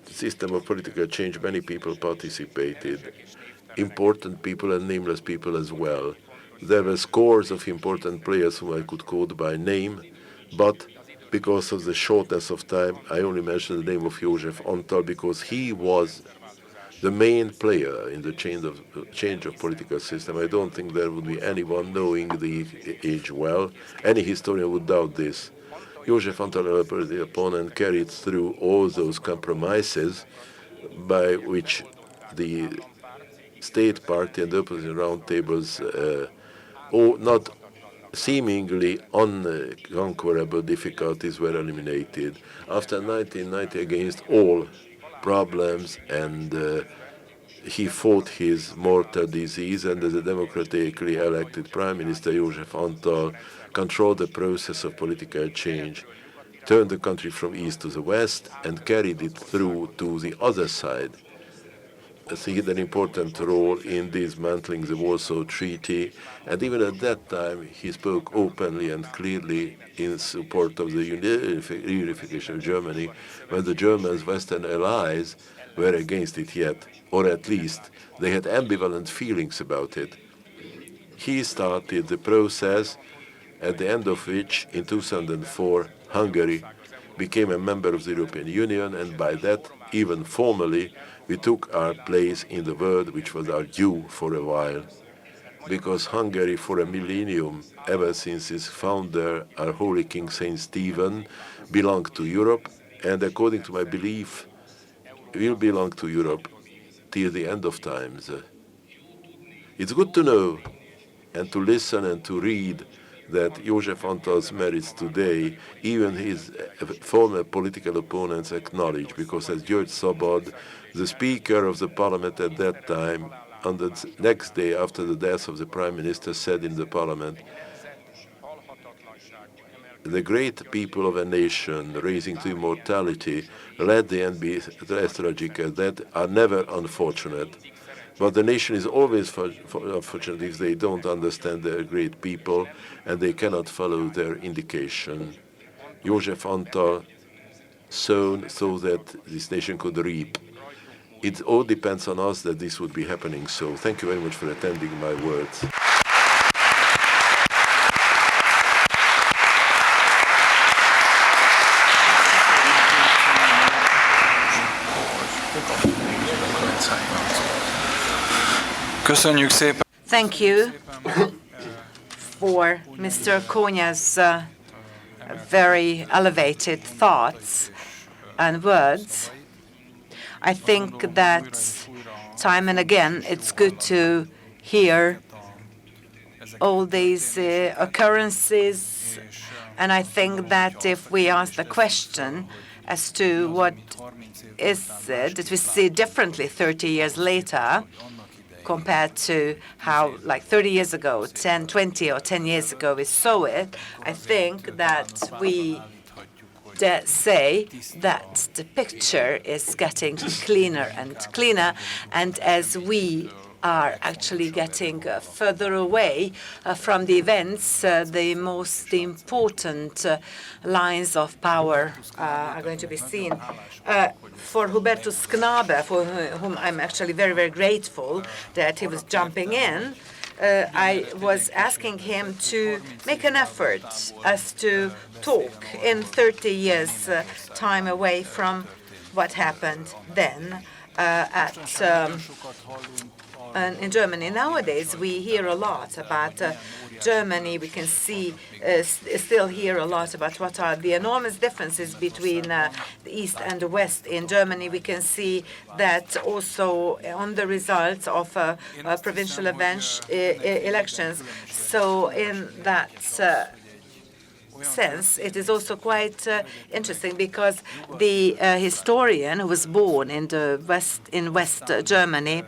system of political change, many people participated, important people and nameless people as well. There were scores of important players whom I could quote by name, but because of the shortness of time, I only mention the name of József Antal because he was the main player in the change of political system. I don't think there would be anyone knowing the age well. Any historian would doubt this. József Antal, the opponent, carried through all those compromises by which the state party and the opposition roundtables, not seemingly unconquerable difficulties were eliminated. After 1990, against all problems, and he fought his mortal disease, and as a democratically elected Prime Minister, József Antal controlled the process of political change, turned the country from east to the west, and carried it through to the other side. He had an important role in dismantling the Warsaw Treaty, and even at that time he spoke openly and clearly in support of the reunification of Germany, when the Germans' Western allies were against it yet, or at least they had ambivalent feelings about it. He started the process, at the end of which, in 2004, Hungary became a member of the European Union, and by that, even formally, we took our place in the world, which was our due for a while. Because Hungary, for a millennium, ever since its founder, our Holy King Saint Stephen, belonged to Europe, and according to my belief, will belong to Europe till the end of times. It's good to know and to listen and to read that József Antal's merits today, even his former political opponents acknowledge, because as György Szabad, the Speaker of the Parliament at that time, on the next day after the death of the Prime Minister, said in the Parliament, the great people of a nation raising to immortality, let the end be tragic, that are never unfortunate. But the nation is always unfortunate if they don't understand their great people and they cannot follow their indication. József Antal sown so that this nation could reap. It all depends on us that this would be happening. So thank you very much for attending my words. Köszönjük szépen. Thank you for Mr. Kónya's very elevated thoughts and words. I think that time and again it's good to hear all these occurrences, and I think that if we ask the question as to what is it that we see differently 30 years later compared to how, like 30 years ago, 10, 20 or 10 years ago we saw it, I think that we dare say that the picture is getting cleaner and cleaner, and as we are actually getting further away from the events, the most important lines of power are going to be seen. For Hubertus Knabe, for whom I'm actually very, very grateful that he was jumping in, I was asking him to make an effort as to talk in 30 years' time away from what happened then in Germany. Nowadays, we hear a lot about Germany. We can see, still hear a lot about what are the enormous differences between the East and the West in Germany. We can see that also on the results of provincial elections. So in that sense, it is also quite interesting because the historian who was born in West Germany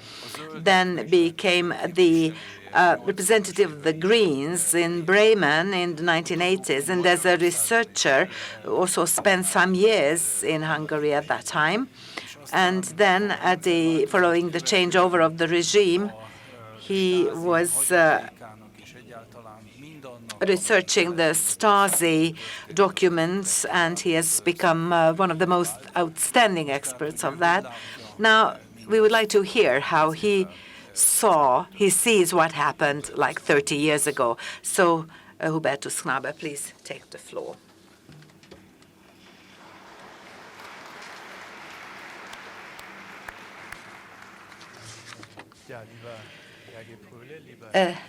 then became the representative of the Greens in Bremen in the 1980s, and as a researcher also spent some years in Hungary at that time. And then following the changeover of the regime, he was researching the Stasi documents, and he has become one of the most outstanding experts of that. Now, we would like to hear how he sees what happened like 30 years ago. So, Hubertus Knabe, please take the floor.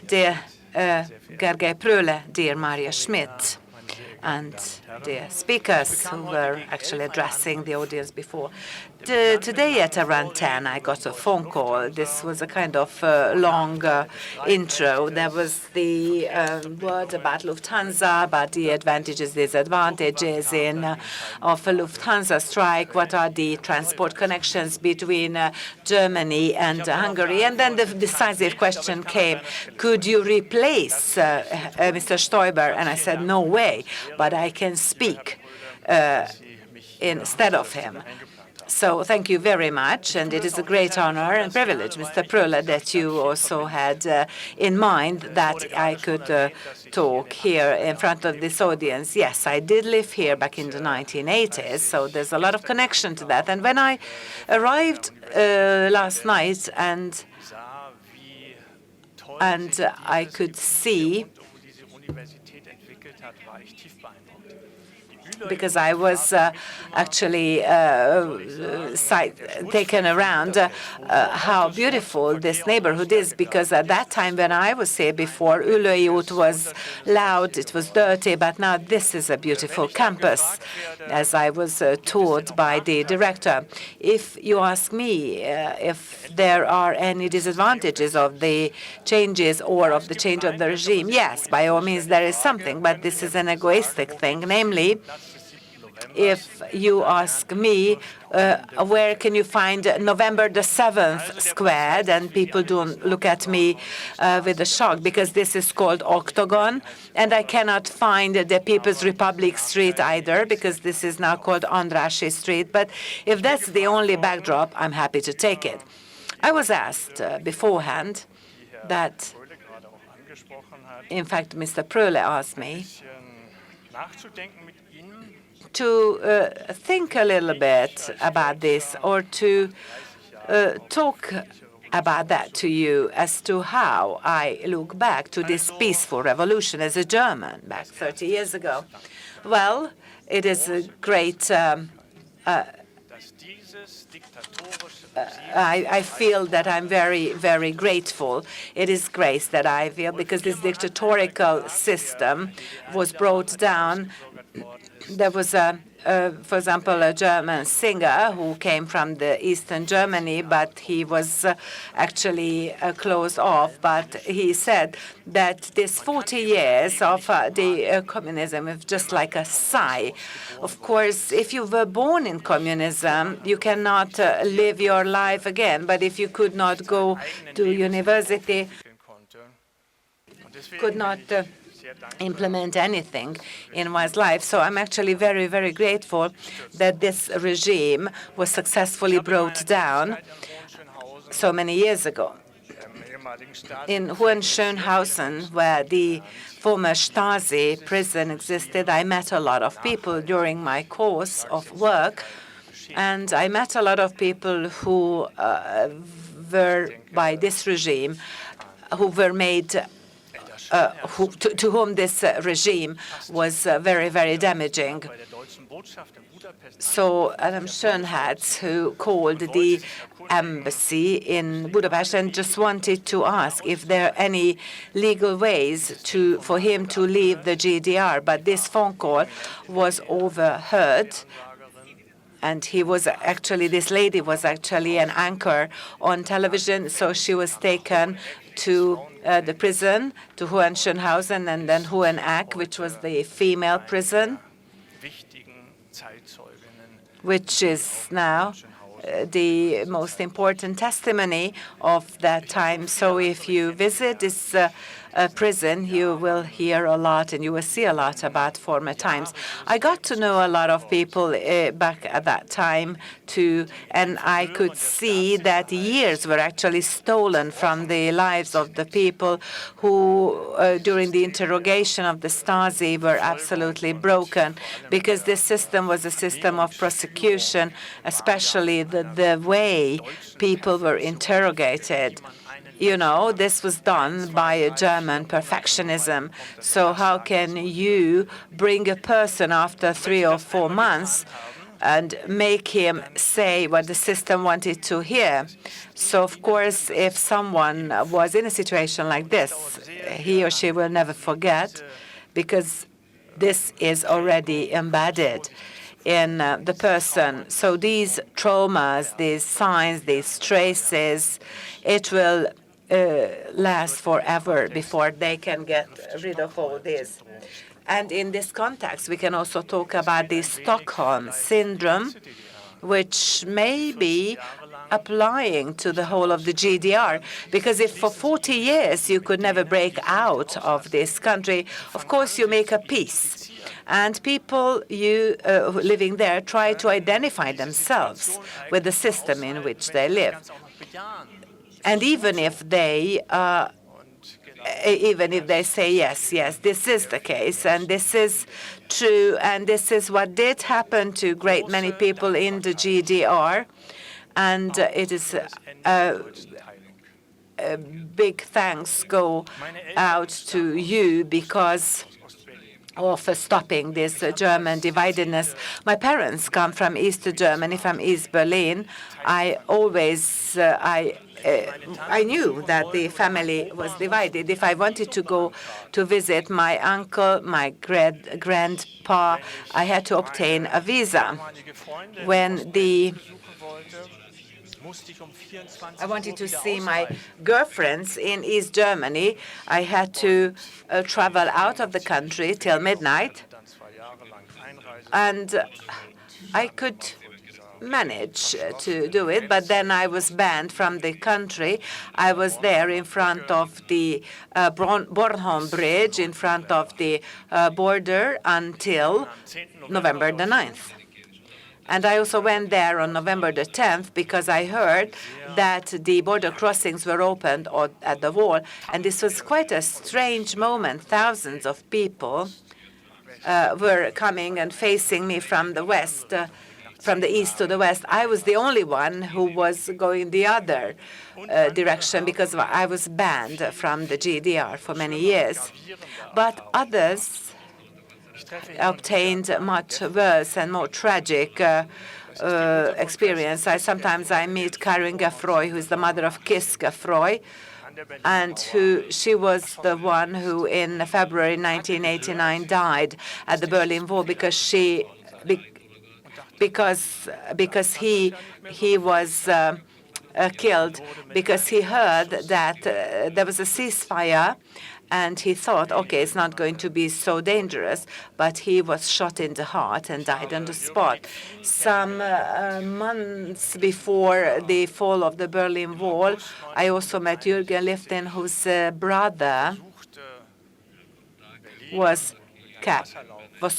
Dear Gergely Pröhle, dear Maria Schmidt, and dear speakers who were actually addressing the audience before. Today at around 10, I got a phone call. This was a kind of long intro. There was the word about Lufthansa, about the advantages, disadvantages of a Lufthansa strike. What are the transport connections between Germany and Hungary? And then the decisive question came, could you replace Mr. Stoiber? And I said, no way, but I can speak instead of him. So thank you very much, and it is a great honor and privilege, Mr. Pröhle, that you also had in mind that I could talk here in front of this audience. Yes, I did live here back in the 1980s, so there's a lot of connection to that. And when I arrived last night and I could see, because I was actually taken around how beautiful this neighborhood is, because at that time when I was here before, Üllői út was loud, it was dirty, but now this is a beautiful campus, as I was told by the director. If you ask me if there are any disadvantages of the changes or of the change of the regime, yes, by all means there is something, but this is an egoistic thing, namely, if you ask me, where can you find November the 7th squared, and people don't look at me with a shock, because this is called Octagon, and I cannot find the People's Republic Street either, because this is now called Andrássy Street. But if that's the only backdrop, I'm happy to take it. I was asked beforehand that, in fact, Mr. Pröhle asked me to think a little bit about this, or to talk about that to you as to how I look back to this peaceful revolution as a German back 30 years ago. Well, it is a great I feel that I'm very, very grateful. It is grace that I feel, because this dictatorial system was brought down there was for example, a German singer who came from the Eastern Germany, but he was actually closed off. But he said that this 40 years of the communism is just like a sigh. Of course, if you were born in communism, you cannot live your life again. But if you could not go to university, could not implement anything in one's life. So I'm actually very, very grateful that this regime was successfully brought down so many years ago. In Hohenschönhausen, where the former Stasi prison existed, I met a lot of people during my course of work, and I met a lot of people who were, by this regime, who were made to whom this regime was very, very damaging. So Adam Schönherz, who called the embassy in Budapest and just wanted to ask if there are any legal ways for him to leave the GDR, but this phone call was overheard. And this lady was actually an anchor on television, so she was taken to the prison, to Hohenschönhausen, and then Hoheneck, which was the female prison, which is now the most important testimony of that time. So if you visit this prison, you will hear a lot and you will see a lot about former times. I got to know a lot of people back at that time too, and I could see that years were actually stolen from the lives of the people who, during the interrogation of the Stasi, were absolutely broken, because this system was a system of prosecution, especially the way people were interrogated. You know, this was done by a German perfectionism. So how can you bring a person after 3 or 4 months and make him say what the system wanted to hear? So, of course, if someone was in a situation like this, he or she will never forget, because this is already embedded in the person. So these traumas, these signs, these traces, it will last forever before they can get rid of all this. And in this context, we can also talk about the Stockholm Syndrome, which may be applying to the whole of the GDR, because if for 40 years you could never break out of this country, of course you make a peace. And people living there try to identify themselves with the system in which they live. And even if they say, yes, this is the case, and this is true, and this is what did happen to great many people in the GDR, and it is a big thanks go out to you because of stopping this German dividedness. My parents come from East Germany, from East Berlin. I knew that the family was divided. If I wanted to go to visit my uncle, my grandpa, I had to obtain a visa. When I wanted to see my girlfriends in East Germany, I had to travel out of the country till midnight, and I could manage to do it, but then I was banned from the country. I was there in front of the Bornholm Bridge, in front of the border, until November the 9th. And I also went there on November the 10th because I heard that the border crossings were opened at the wall. And this was quite a strange moment. Thousands of people were coming and facing me from the west, from the east to the west. I was the only one who was going the other direction because I was banned from the GDR for many years. But others obtained much worse and more tragic experience. Sometimes I meet Karin Gaffroy, who is the mother of Kis Gaffroy, and she was the one who in February 1989 died at the Berlin Wall because he was killed because he heard that there was a ceasefire, and he thought, okay, it's not going to be so dangerous, but he was shot in the heart and died on the spot. Some months before the fall of the Berlin Wall, I also met Jürgen Lifton, whose brother was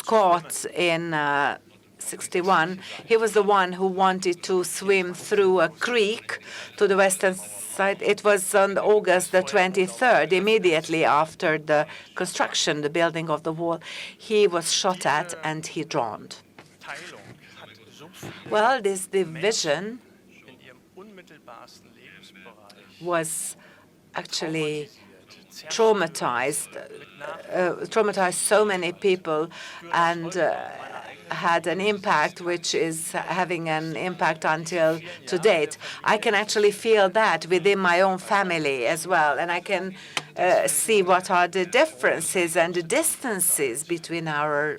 caught in 1961. He was the one who wanted to swim through a creek to the western side. It was on August the 23rd, immediately after the construction, the building of the wall. He was shot at and he drowned. Well, this division was actually traumatized so many people, and had an impact which is having an impact until to date. I can actually feel that within my own family as well, and I can see what are the differences and the distances between our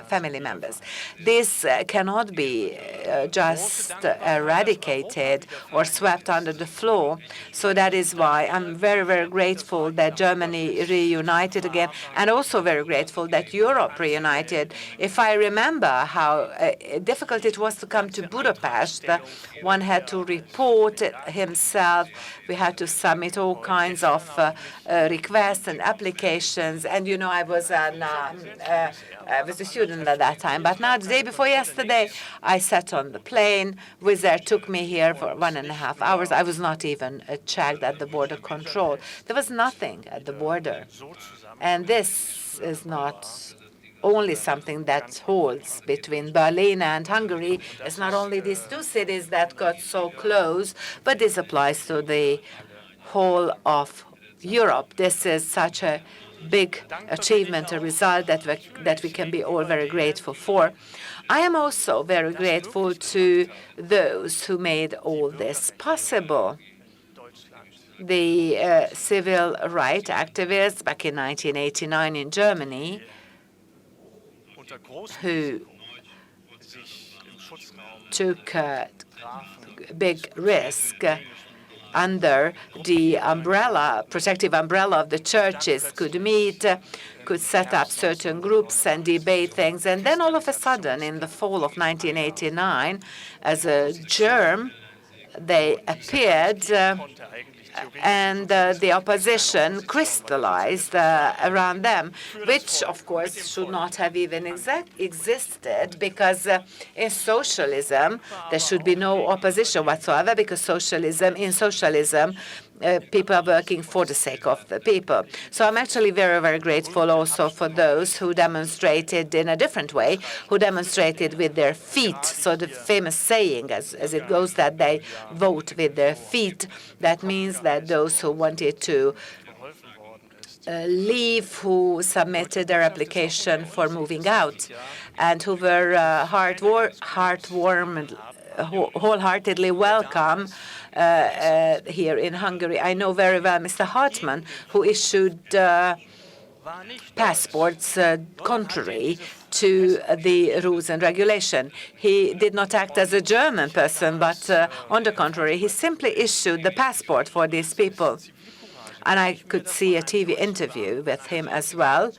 family members. This cannot be just eradicated or swept under the floor. So that is why I'm very, very grateful that Germany reunited again, and also very grateful that Europe reunited. If I remember how difficult it was to come to Budapest, one had to report himself. We had to submit all kinds of requests and applications. And, you know, I was a student at that time. But now, the day before yesterday, I sat on the plane. Wizz Air took me here for 1.5 hours. I was not even checked at the border control. There was nothing at the border. And this is not only something that holds between Berlin and Hungary. It's not only these two cities that got so close, but this applies to the whole of Europe. This is such a big achievement, a result that we can be all very grateful for. I am also very grateful to those who made all this possible. The civil rights activists back in 1989 in Germany, who took a big risk under the protective umbrella of the churches, could meet, could set up certain groups and debate things. And then all of a sudden, in the fall of 1989, as a germ, they appeared, and the opposition crystallized around them, which, of course, should not have even existed, because in socialism, there should be no opposition whatsoever, because in socialism, people are working for the sake of the people. So I'm actually very, very grateful also for those who demonstrated in a different way, who demonstrated with their feet. So the famous saying, as it goes, that they vote with their feet. That means that those who wanted to leave, who submitted their application for moving out, and who were wholeheartedly welcome here in Hungary. I know very well Mr. Hartmann, who issued passports contrary to the rules and regulation. He did not act as a German person, but on the contrary, he simply issued the passport for these people. And I could see a TV interview with him as well,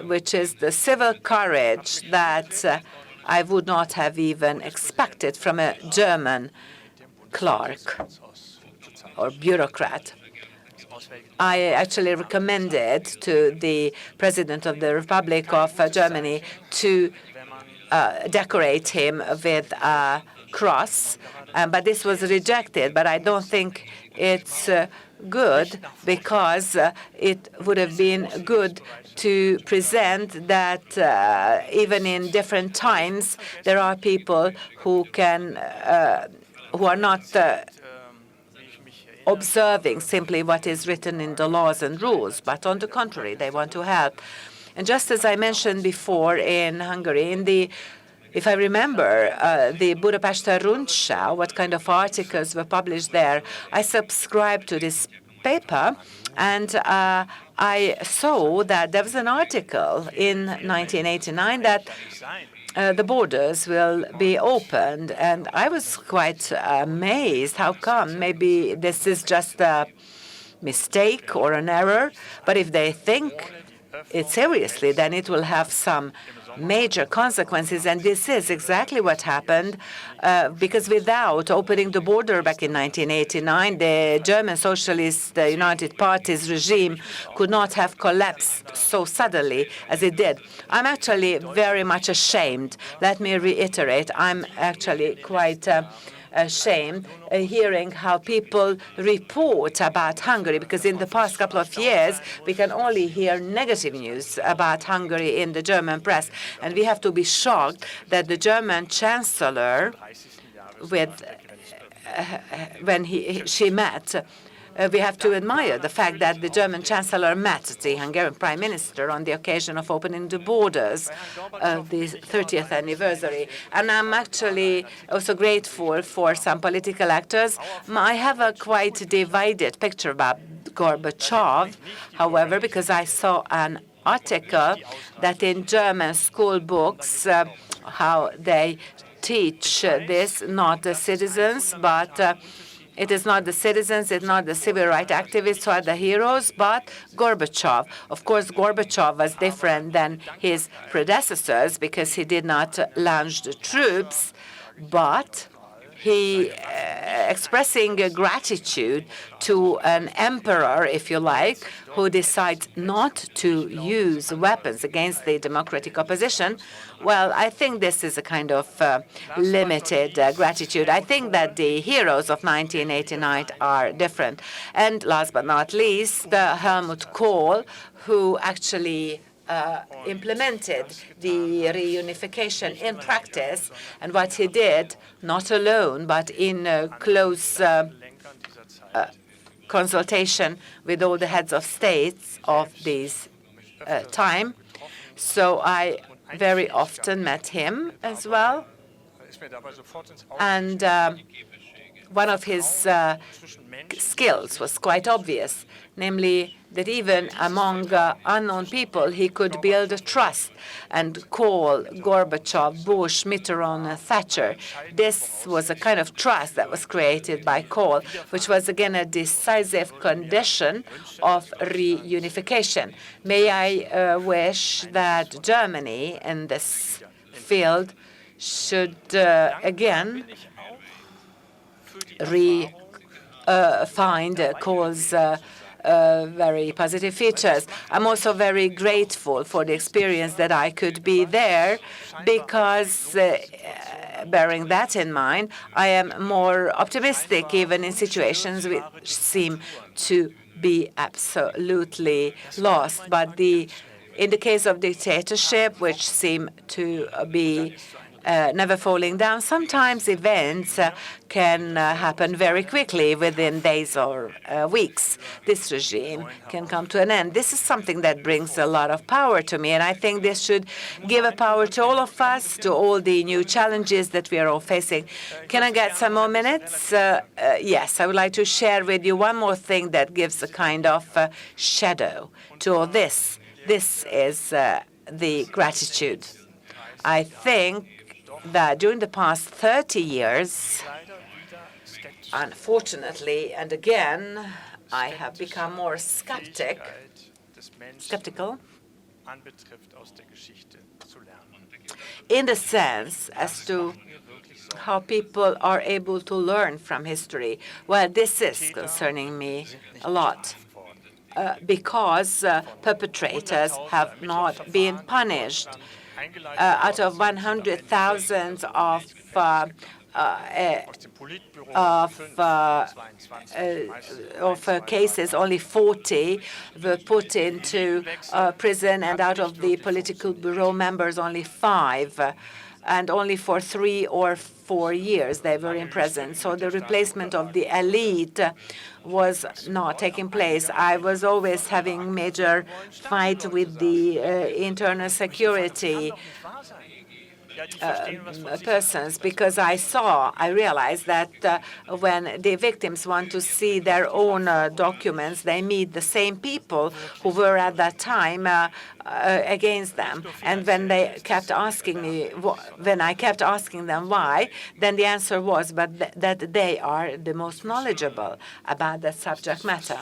which is the civil courage that I would not have even expected from a German clerk or bureaucrat. I actually recommended to the President of the Republic of Germany to decorate him with a cross, but this was rejected. But I don't think it's good, because it would have been good to present that even in different times there are people who are not observing simply what is written in the laws and rules, but on the contrary, they want to help. And just as I mentioned before, in Hungary, if I remember, the Budapest Rundschau, what kind of articles were published there, I subscribed to this paper, and I saw that there was an article in 1989 that the borders will be opened, and I was quite amazed. How come? Maybe this is just a mistake or an error, but if they think it seriously, then it will have some major consequences, and this is exactly what happened, because without opening the border back in 1989, the German Socialist United Party's regime could not have collapsed so suddenly as it did. I'm actually very much ashamed. Let me reiterate, I'm actually quite ashamed hearing how people report about Hungary, because in the past couple of years we can only hear negative news about Hungary in the German press, and we have to be shocked that the German Chancellor, when she met, we have to admire the fact that the German Chancellor met the Hungarian Prime Minister on the occasion of opening the borders, the 30th anniversary. And I'm actually also grateful for some political actors. I have a quite divided picture about Gorbachev, however, because I saw an article that in German school books, how they teach this, not the citizens, but it is not the citizens, it's not the civil rights activists who are the heroes, but Gorbachev. Of course, Gorbachev was different than his predecessors because he did not launch the troops, but he expressing gratitude to an emperor, if you like, who decides not to use weapons against the democratic opposition. Well, I think this is a kind of limited gratitude. I think that the heroes of 1989 are different. And last but not least, Helmut Kohl, who actually implemented the reunification in practice, and what he did, not alone, but in close consultation with all the heads of states of this time. So I very often met him as well, and one of his skills was quite obvious, namely that even among unknown people, he could build a trust. And Kohl, Gorbachev, Bush, Mitterrand, Thatcher, this was a kind of trust that was created by Kohl, which was again a decisive condition of reunification. May I wish that Germany in this field should again find Kohl's very positive features. I'm also very grateful for the experience that I could be there, because bearing that in mind, I am more optimistic even in situations which seem to be absolutely lost. But in the case of dictatorship, which seem to be never falling down, sometimes events can happen very quickly within days or weeks. This regime can come to an end. This is something that brings a lot of power to me, and I think this should give a power to all of us, to all the new challenges that we are all facing. Can I get some more minutes? Yes, I would like to share with you one more thing that gives a kind of shadow to all this. This is the gratitude. I think that during the past 30 years, unfortunately, and again, I have become more skeptical in the sense as to how people are able to learn from history. Well, this is concerning me a lot. Because perpetrators have not been punished. Out of 100,000 of cases, only 40 were put into prison, and out of the political bureau members, only 5. And only for 3 or 4 years they were in prison. So the replacement of the elite was not taking place. I was always having major fight with the internal security. persons, because I realized that when the victims want to see their own documents, they meet the same people who were at that time against them. And when they kept asking me, when I kept asking them why, then the answer was that they are the most knowledgeable about that subject matter.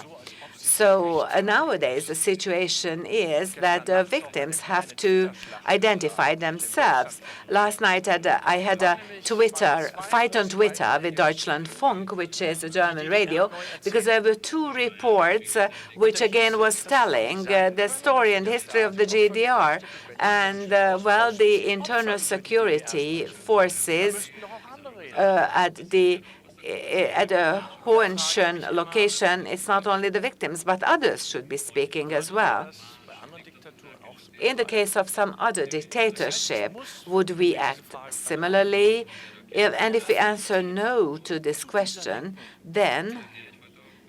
So nowadays, the situation is that victims have to identify themselves. Last night, I had a fight on Twitter with Deutschlandfunk, which is a German radio, because there were two reports which again was telling the story and history of the GDR. And, well, the internal security forces at a Hohenschön location, it's not only the victims, but others should be speaking as well. In the case of some other dictatorship, would we act similarly? And if we answer no to this question, then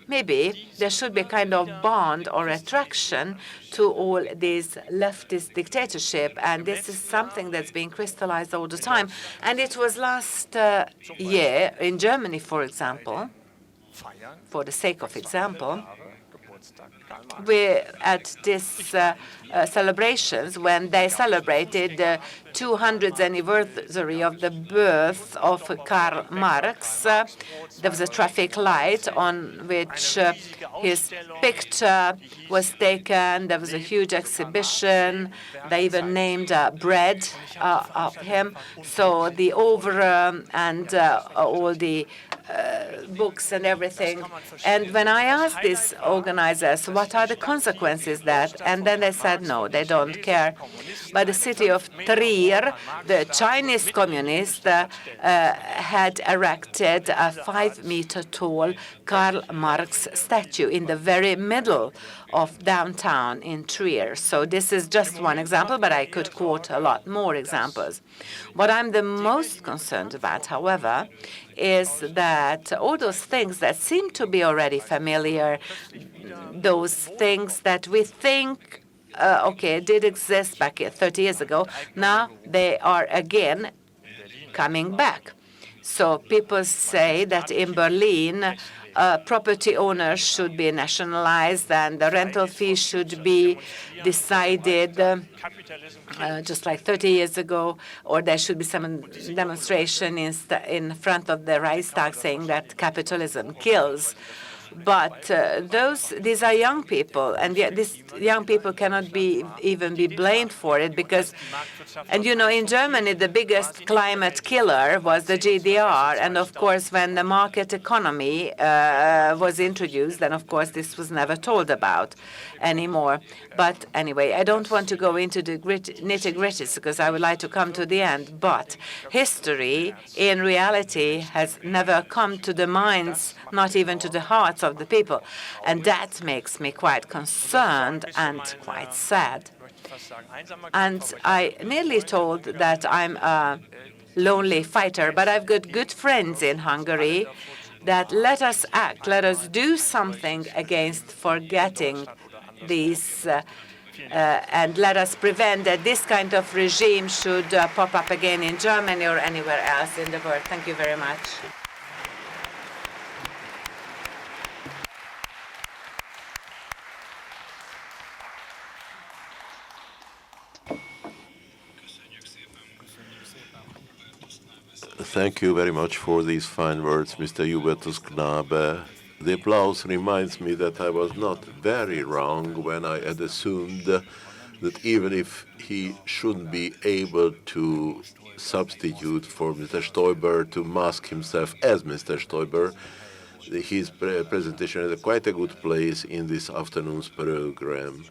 maybe there should be a kind of bond or attraction to all these leftist dictatorship, and this is something that's being crystallized all the time. And it was last year in Germany, for example, for the sake of example, we at this celebrations when they celebrated the 200th anniversary of the birth of Karl Marx. There was a traffic light on which his picture was taken. There was a huge exhibition. They even named bread of him. So the over and all the books and everything. And when I asked these organizers, what are the consequences that, and then they said, no, they don't care. But the city of Trier, the Chinese communists had erected a 5-meter tall Karl Marx statue in the very middle of downtown in Trier. So this is just one example, but I could quote a lot more examples. What I'm the most concerned about, however, is that all those things that seem to be already familiar, those things that we think, okay, did exist back 30 years ago, now they are again coming back. So people say that in Berlin, property owners should be nationalized and the rental fee should be decided just like 30 years ago, or there should be some demonstration in front of the Reichstag saying that capitalism kills. But these are young people, and yet these young people cannot even be blamed for it because, and you know, in Germany, the biggest climate killer was the GDR, and of course, when the market economy was introduced, then of course this was never told about anymore. But anyway, I don't want to go into the nitty-gritties because I would like to come to the end. But history, in reality, has never come to the minds, not even to the hearts of the people. And that makes me quite concerned and quite sad. And I nearly told that I'm a lonely fighter, but I've got good friends in Hungary that let us act, let us do something against forgetting these, and let us prevent that this kind of regime should pop up again in Germany or anywhere else in the world. Thank you very much. Thank you very much for these fine words, Mr. Hubertus Knabe. The applause reminds me that I was not very wrong when I had assumed that even if he shouldn't be able to substitute for Mr. Stoiber, to mask himself as Mr. Stoiber, his presentation had quite a good place in this afternoon's program.